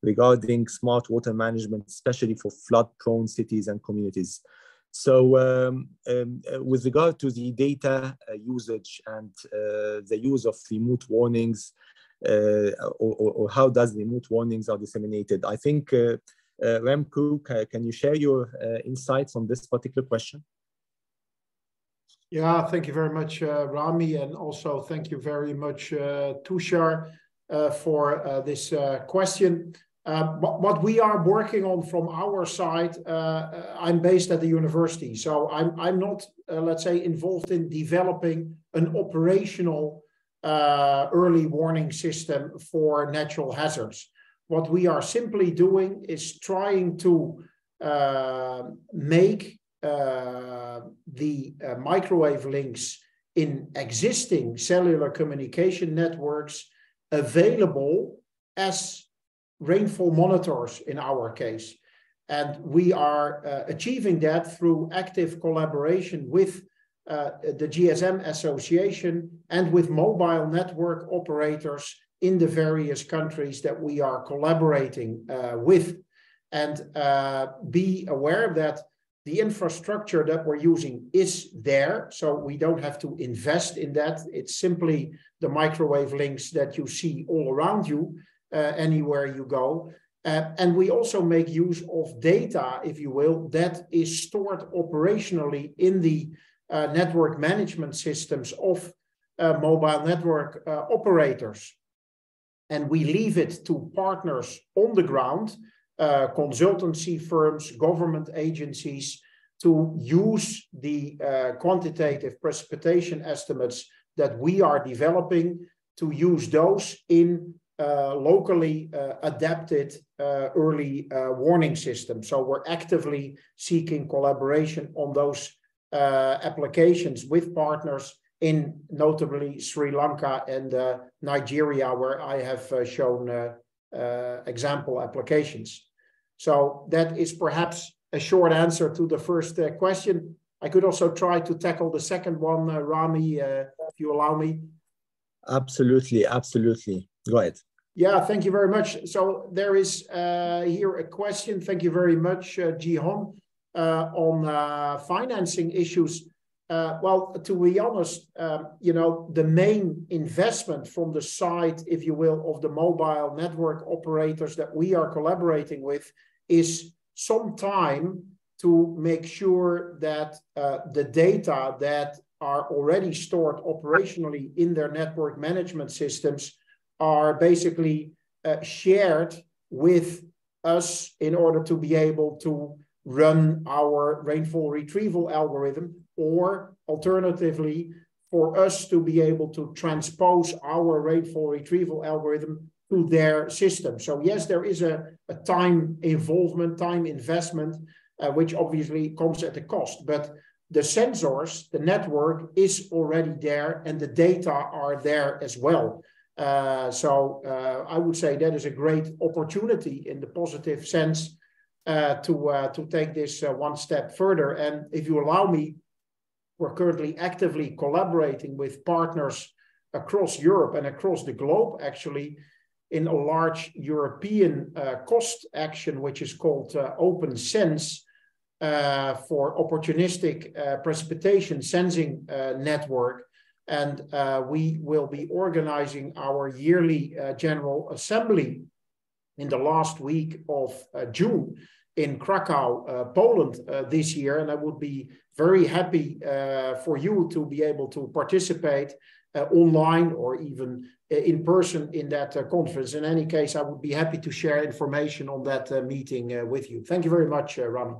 regarding smart water management, especially for flood-prone cities and communities? So with regard to the data usage and the use of remote warnings, or how does remote warnings are disseminated, I think Remco, can you share your insights on this particular question? Yeah, thank you very much, Rami, and also thank you very much, Tushar, for this question. What we are working on from our side, I'm based at the university, so I'm not, let's say, involved in developing an operational early warning system for natural hazards. What we are simply doing is trying to make the microwave links in existing cellular communication networks available as rainfall monitors in our case. And we are achieving that through active collaboration with the GSM Association and with mobile network operators in the various countries that we are collaborating with. And be aware that the infrastructure that we're using is there, so we don't have to invest in that. It's simply the microwave links that you see all around you, anywhere you go. And we also make use of data, if you will, that is stored operationally in the network management systems of mobile network operators. And we leave it to partners on the ground, consultancy firms, government agencies, to use the quantitative precipitation estimates that we are developing, to use those in locally adapted early warning systems. So we're actively seeking collaboration on those applications with partners in notably Sri Lanka and Nigeria, where I have shown example applications. So that is perhaps a short answer to the first question. I could also try to tackle the second one, Rami, if you allow me. Absolutely, absolutely. Go ahead. Yeah, thank you very much. So there is here a question. Thank you very much, Jihon, on financing issues. Well, to be honest, you know, the main investment from the side, if you will, of the mobile network operators that we are collaborating with is some time to make sure that the data that are already stored operationally in their network management systems are basically shared with us in order to be able to run our rainfall retrieval algorithm, or alternatively, for us to be able to transpose our rainfall retrieval algorithm to their system. So yes, there is a time involvement, time investment, which obviously comes at a cost, but the sensors, the network is already there and the data are there as well. So I would say that is a great opportunity in the positive sense to take this one step further. And if you allow me, we're currently actively collaborating with partners across Europe and across the globe, actually, in a large European cost action, which is called OpenSense, for opportunistic precipitation sensing network. And we will be organizing our yearly General Assembly in the last week of June in Krakow, Poland this year. And I would be very happy for you to be able to participate online or even in person in that conference. In any case, I would be happy to share information on that meeting with you. Thank you very much, Rami.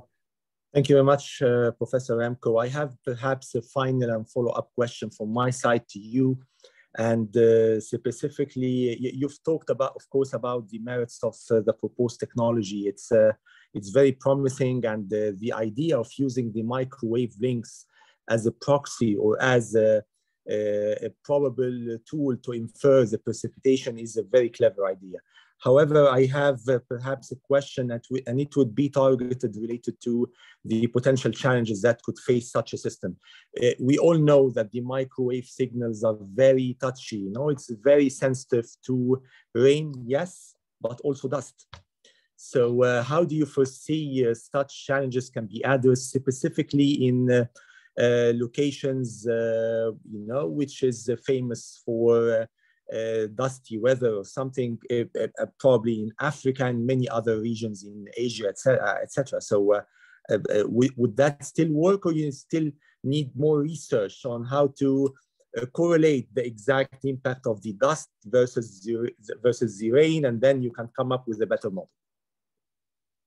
Thank you very much, Professor Remco. I have perhaps a final and follow-up question from my side to you. And specifically, you've talked about, of course, about the merits of the proposed technology. It's very promising, and the idea of using the microwave links as a proxy or as a probable tool to infer the precipitation is a very clever idea. However, I have perhaps a question, and it would be targeted related to the potential challenges that could face such a system. We all know that the microwave signals are very touchy. You know, it's very sensitive to rain, yes, but also dust. So how do you foresee such challenges can be addressed specifically in locations, you know, which is famous for dusty weather or something, probably in Africa and many other regions in Asia, etc. So would that still work, or you still need more research on how to correlate the exact impact of the dust versus the rain, and then you can come up with a better model?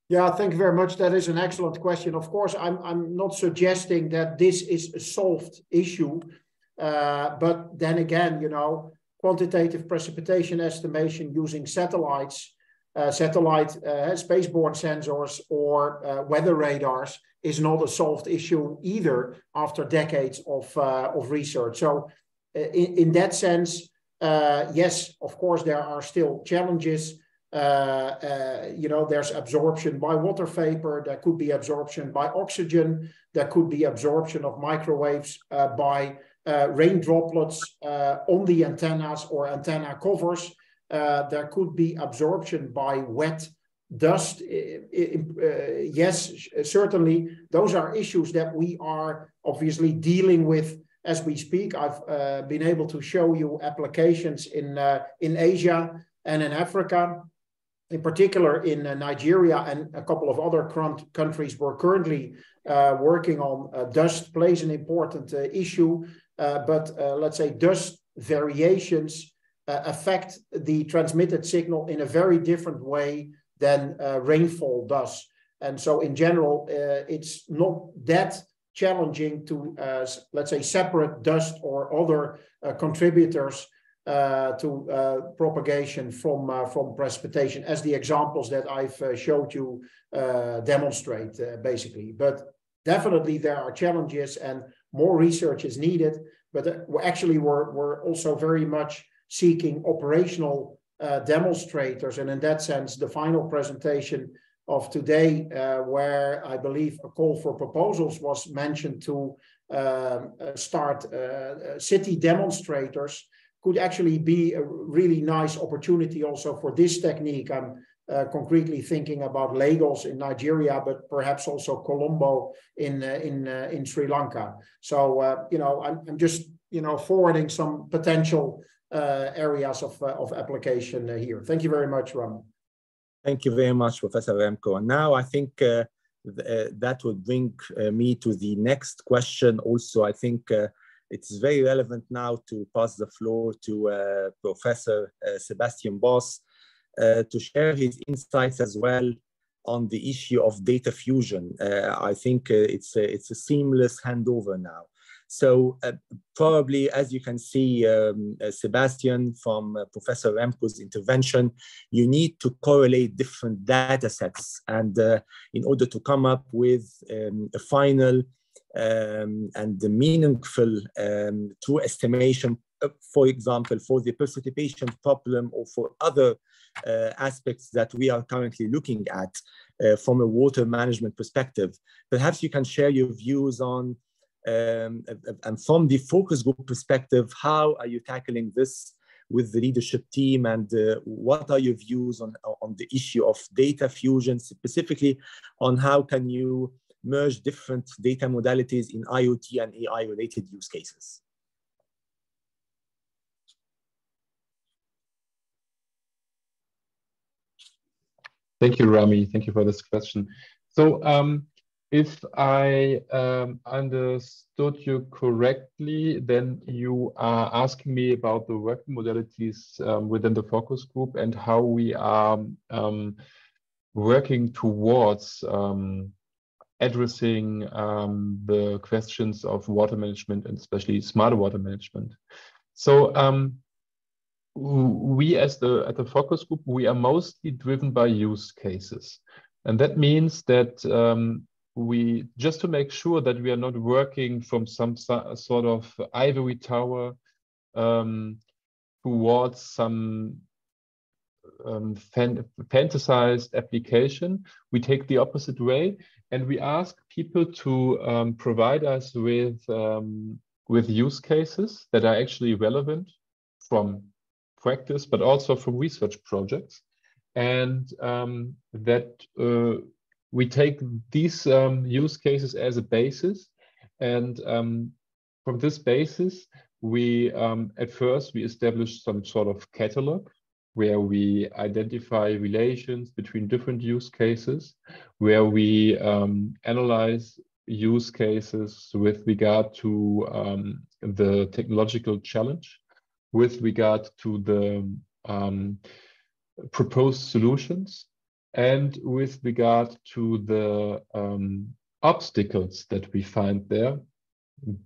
Yeah, thank you very much. That is an excellent question. Of course, I'm not suggesting that this is a solved issue, but then again, you know, quantitative precipitation estimation using satellites, spaceborne sensors or weather radars is not a solved issue either after decades of research. So in that sense, yes, of course, there are still challenges. You know, there's absorption by water vapor, there could be absorption by oxygen, there could be absorption of microwaves by rain droplets on the antennas or antenna covers. There could be absorption by wet dust. Yes, certainly, those are issues that we are obviously dealing with as we speak. I've been able to show you applications in Asia and in Africa. In particular, in Nigeria and a couple of other countries, we're currently working on dust plays an important issue, but let's say dust variations affect the transmitted signal in a very different way than rainfall does. And so in general, it's not that challenging to, let's say, separate dust or other contributors to propagation from precipitation, as the examples that I've showed you demonstrate, basically. But definitely there are challenges and more research is needed, but we're also very much seeking operational demonstrators. And in that sense, the final presentation of today, where I believe a call for proposals was mentioned to start city demonstrators, could actually be a really nice opportunity also for this technique. I'm concretely thinking about Lagos in Nigeria, but perhaps also Colombo in Sri Lanka. So you know, I'm just forwarding some potential areas of application here. Thank you very much, Ram. Thank you very much, Professor Remco. And now I think that would bring me to the next question. Also, I think it's very relevant now to pass the floor to Professor Sebastian Bos to share his insights as well on the issue of data fusion. I think it's a seamless handover now. So probably, as you can see, Sebastian, from Professor Remco's intervention, you need to correlate different data sets and in order to come up with a final and the meaningful true estimation, for example, for the precipitation problem or for other aspects that we are currently looking at from a water management perspective. Perhaps you can share your views on, and from the focus group perspective, how are you tackling this with the leadership team, and what are your views on the issue of data fusion, specifically on how can you merge different data modalities in IoT and AI related use cases? Thank you, Rami. Thank you for this question. So if I understood you correctly, then you are asking me about the working modalities within the focus group and how we are working towards addressing the questions of water management and especially smarter water management. So we at the focus group, we are mostly driven by use cases. And that means that we, just to make sure that we are not working from some sort of ivory tower towards some fantasized application, we take the opposite way and we ask people to provide us with use cases that are actually relevant from practice, but also from research projects, and that we take these use cases as a basis, and from this basis, we at first we establish some sort of catalog where we identify relations between different use cases, where we analyze use cases with regard to the technological challenge, with regard to the proposed solutions, and with regard to the obstacles that we find there,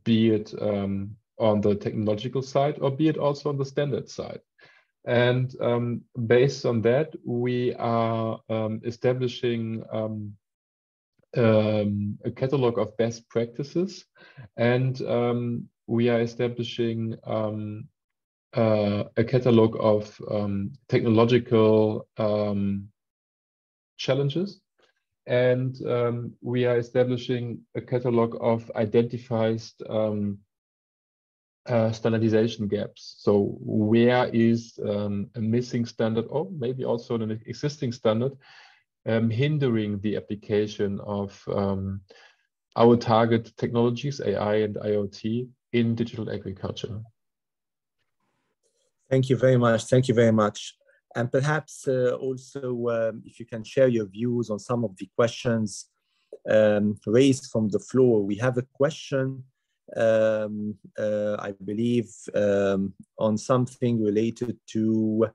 be it on the technological side or be it also on the standard side. And based on that, we are establishing a catalog of best practices, and we are establishing a catalog of technological challenges, and we are establishing a catalog of identified standardization gaps. So where is a missing standard, or maybe also an existing standard, hindering the application of our target technologies, AI and IoT, in digital agriculture? Thank you very much. Thank you very much. And perhaps also if you can share your views on some of the questions raised from the floor. We have a question, I believe, on something related to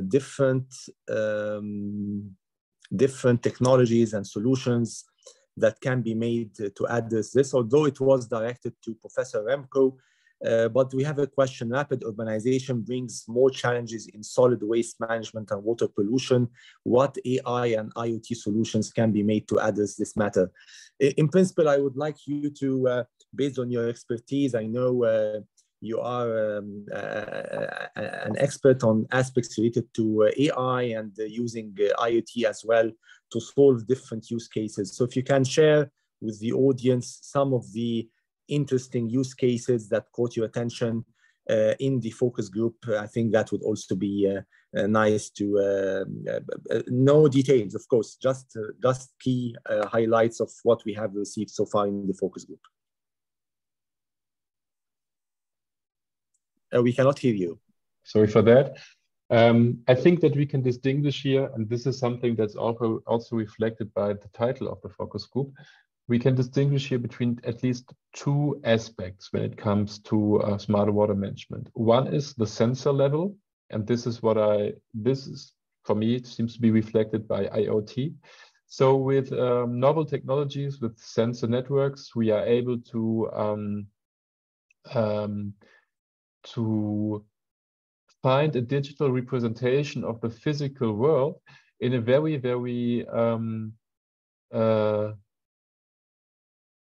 different technologies and solutions that can be made to address this, although it was directed to Professor Remco. But we have a question. Rapid urbanization brings more challenges in solid waste management and water pollution. What AI and IoT solutions can be made to address this matter? In principle, I would like you to, based on your expertise, I know you are an expert on aspects related to AI and using IoT as well to solve different use cases. So if you can share with the audience some of the interesting use cases that caught your attention in the focus group. I think that would also be nice to know details, of course, just key highlights of what we have received so far in the focus group. We cannot hear you. Sorry for that. I think that we can distinguish here, and this is something that's also reflected by the title of the focus group. We can distinguish here between at least two aspects when it comes to smarter water management. One is the sensor level, and this is for me, it seems to be reflected by IoT. So with novel technologies, with sensor networks, we are able to find a digital representation of the physical world in a very, very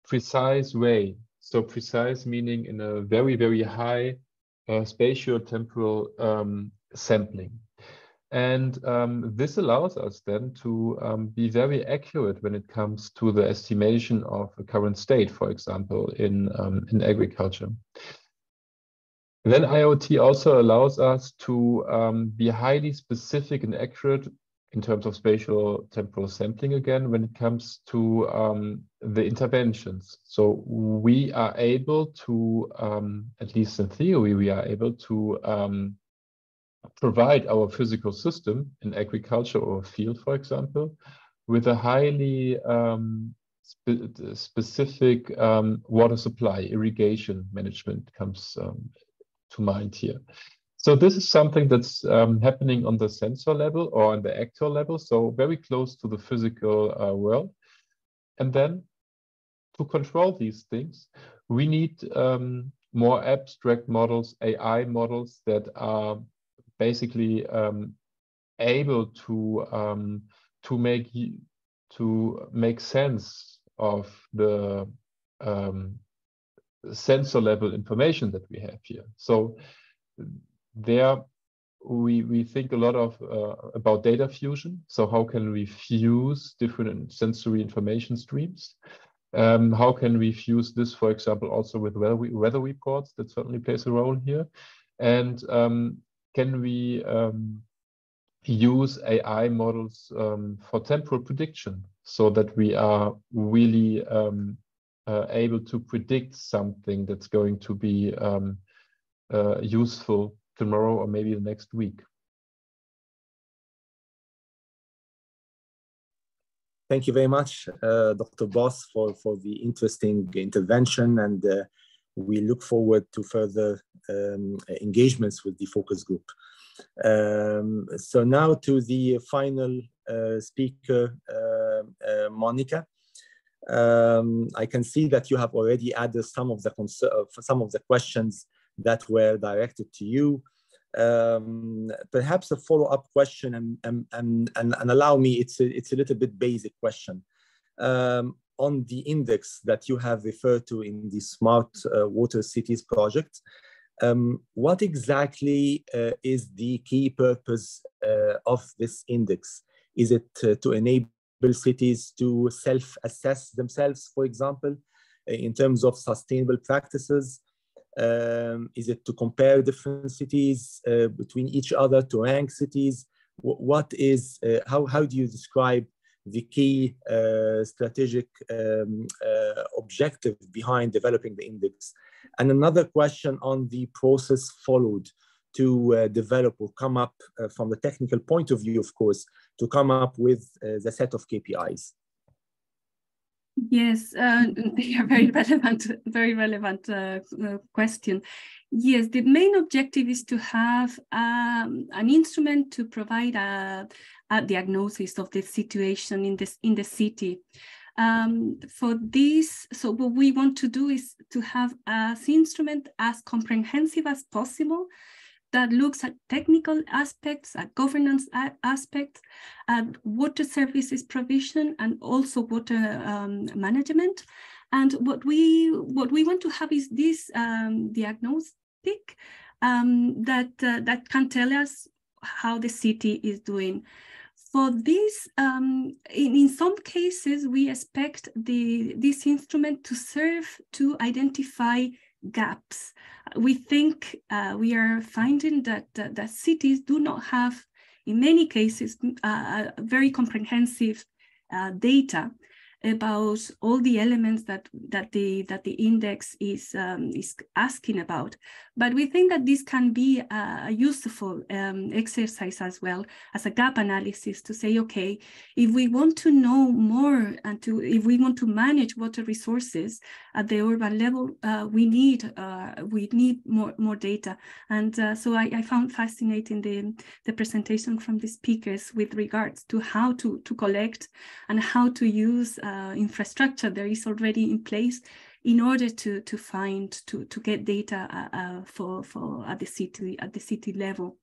precise way. So precise meaning in a very, very high spatio-temporal sampling. And this allows us then to be very accurate when it comes to the estimation of a current state, for example, in agriculture. Then IoT also allows us to be highly specific and accurate in terms of spatial temporal sampling again when it comes to the interventions. So we are able to, at least in theory, we are able to provide our physical system in agriculture or a field, for example, with a highly specific water supply. Irrigation management comes to mind here. So this is something that's happening on the sensor level or on the actor level, so very close to the physical world. And then to control these things, we need more abstract models, AI models that are basically able to make sense of the sensor level information that we have here. So there we think a lot of about data fusion. So how can we fuse different sensory information streams? How can we fuse this, for example, also with weather reports? That certainly plays a role here. And can we use AI models for temporal prediction so that we are really able to predict something that's going to be useful tomorrow or maybe the next week? Thank you very much, Dr. Boss, for the interesting intervention, and we look forward to further engagements with the focus group. So now to the final speaker, Monica. I can see that you have already added some of the questions that were directed to you. Perhaps a follow-up question, and allow me, it's a little bit basic question. On the index that you have referred to in the Smart Water Cities project, what exactly is the key purpose of this index? Is it to enable cities to self-assess themselves, for example, in terms of sustainable practices? Is it to compare different cities between each other, to rank cities? What is, how do you describe the key strategic objective behind developing the index? And another question on the process followed to develop or come up from the technical point of view, of course, to come up with the set of KPIs. Yes, they are very relevant question. Yes, the main objective is to have an instrument to provide a diagnosis of the situation in the city. For this, so what we want to do is to have this instrument as comprehensive as possible, that looks at technical aspects, at governance aspects, at water services provision, and also water management. And what we want to have is this diagnostic that can tell us how the city is doing. For this, in some cases, we expect this instrument to serve to identify gaps. We think we are finding that that cities do not have, in many cases, very comprehensive data about all the elements that the index is asking about. But we think that this can be a useful exercise as well as a gap analysis to say, okay, if we want to know more and if we want to manage water resources at the urban level, we need more data. And so I found fascinating the presentation from the speakers with regards to how to collect and how to use infrastructure there is already in place in order to get data for at the city level.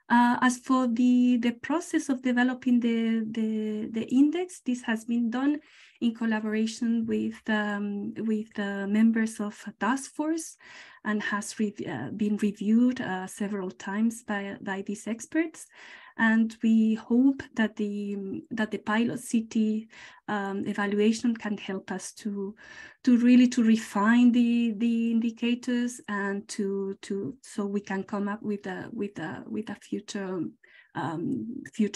As for the process of developing the index, this has been done in collaboration with members of a task force and has been reviewed several times by these experts. And we hope that the pilot city evaluation can help us to really refine the indicators and so we can come up with a future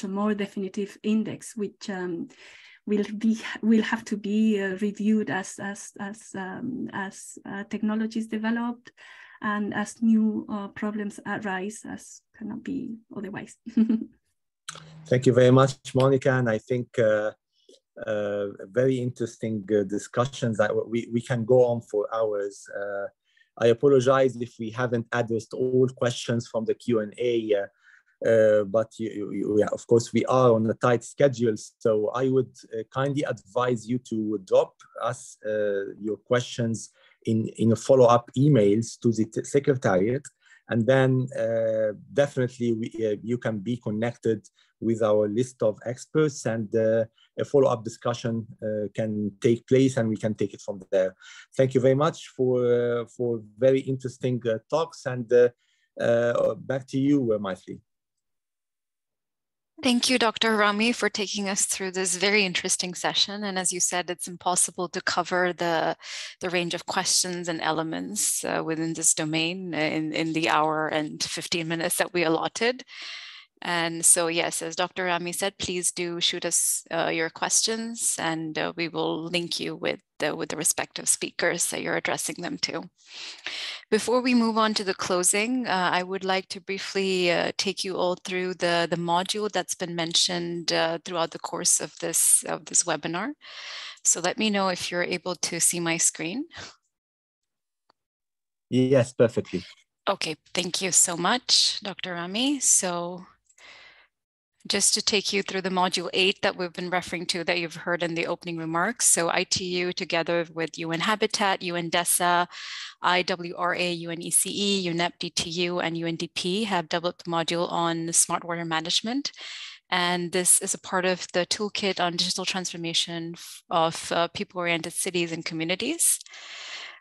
more definitive index, which will have to be reviewed as technologies developed and as new problems arise, as cannot be otherwise. Thank you very much, Monica. And I think very interesting discussions that we can go on for hours. I apologize if we haven't addressed all questions from the Q&A, but of course we are on a tight schedule. So I would kindly advise you to drop us your questions in a follow-up emails to the Secretariat. And then definitely you can be connected with our list of experts, and a follow-up discussion can take place and we can take it from there. Thank you very much for very interesting talks, and back to you, Maithili. Thank you, Dr. Rami, for taking us through this very interesting session. And as you said, it's impossible to cover the range of questions and elements within this domain in the hour and 15 minutes that we allotted. And so, yes, as Dr. Rami said, please do shoot us your questions, and we will link you with the respective speakers that you're addressing them to. Before we move on to the closing, I would like to briefly take you all through the module that's been mentioned throughout the course of this webinar. So let me know if you're able to see my screen. Yes, perfectly. Okay, thank you so much, Dr. Rami. So just to take you through the module 8 that we've been referring to that you've heard in the opening remarks. So ITU together with UN Habitat, UNDESA, IWRA, UNECE, UNEP DTU, and UNDP have developed a module on smart water management. And this is a part of the toolkit on digital transformation of people-oriented cities and communities.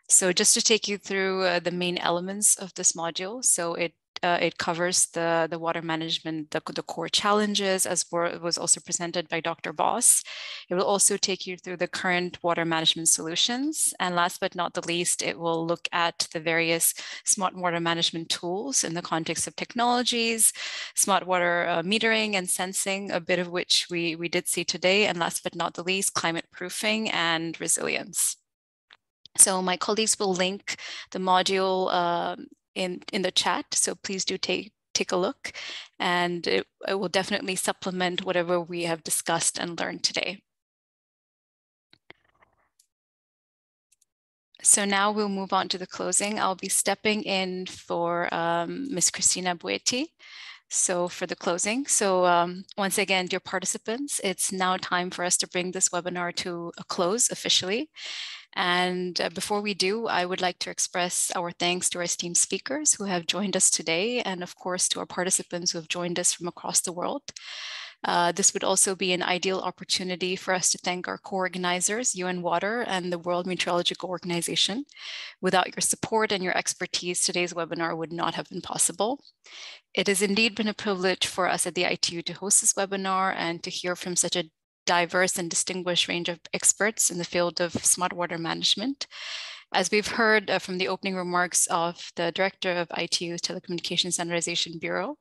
So just to take you through the main elements of this module. So it covers the water management, the core challenges, as was also presented by Dr. Voss. It will also take you through the current water management solutions. And last but not the least, it will look at the various smart water management tools in the context of technologies, smart water metering and sensing, a bit of which we did see today. And last but not the least, climate proofing and resilience. So my colleagues will link the module in the chat, so please do take a look, and it will definitely supplement whatever we have discussed and learned today. So now we'll move on to the closing. I'll be stepping in for Ms. Cristina Bueti. So for the closing, so once again, dear participants, it's now time for us to bring this webinar to a close officially. And before we do, I would like to express our thanks to our esteemed speakers who have joined us today, and of course to our participants who have joined us from across the world. This would also be an ideal opportunity for us to thank our co-organizers, UN Water and the World Meteorological Organization. Without your support and your expertise, today's webinar would not have been possible. It has indeed been a privilege for us at the ITU to host this webinar and to hear from such a diverse and distinguished range of experts in the field of smart water management. As we've heard from the opening remarks of the director of ITU's Telecommunications Standardization Bureau,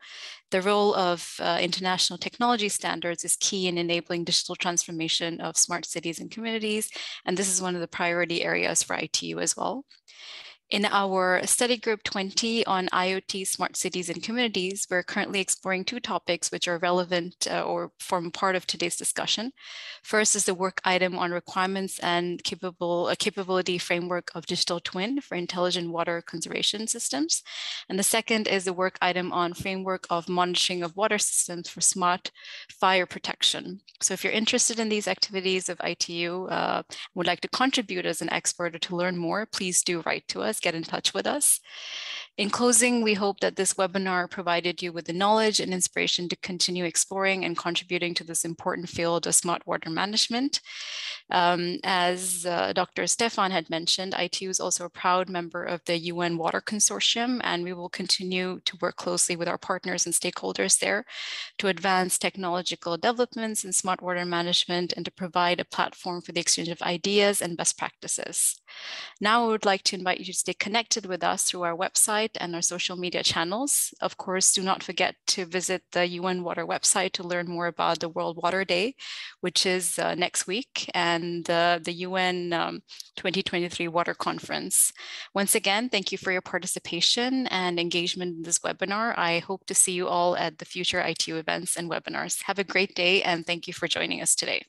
the role of international technology standards is key in enabling digital transformation of smart cities and communities, and this is one of the priority areas for ITU as well. In our study group 20 on IoT, smart cities and communities, we're currently exploring two topics which are relevant or form part of today's discussion. First is the work item on requirements and capability framework of digital twin for intelligent water conservation systems. And the second is the work item on framework of monitoring of water systems for smart fire protection. So if you're interested in these activities of ITU, would like to contribute as an expert or to learn more, please do write to us, get in touch with us. In closing, we hope that this webinar provided you with the knowledge and inspiration to continue exploring and contributing to this important field of smart water management. As Dr. Stefan had mentioned, ITU is also a proud member of the UN Water Consortium, and we will continue to work closely with our partners and stakeholders there to advance technological developments in smart water management and to provide a platform for the exchange of ideas and best practices. Now, I would like to invite you to stay connected with us through our website and our social media channels. Of course, do not forget to visit the UN Water website to learn more about the World Water Day, which is next week, and the UN 2023 Water Conference. Once again, thank you for your participation and engagement in this webinar. I hope to see you all at the future ITU events and webinars. Have a great day, and thank you for joining us today.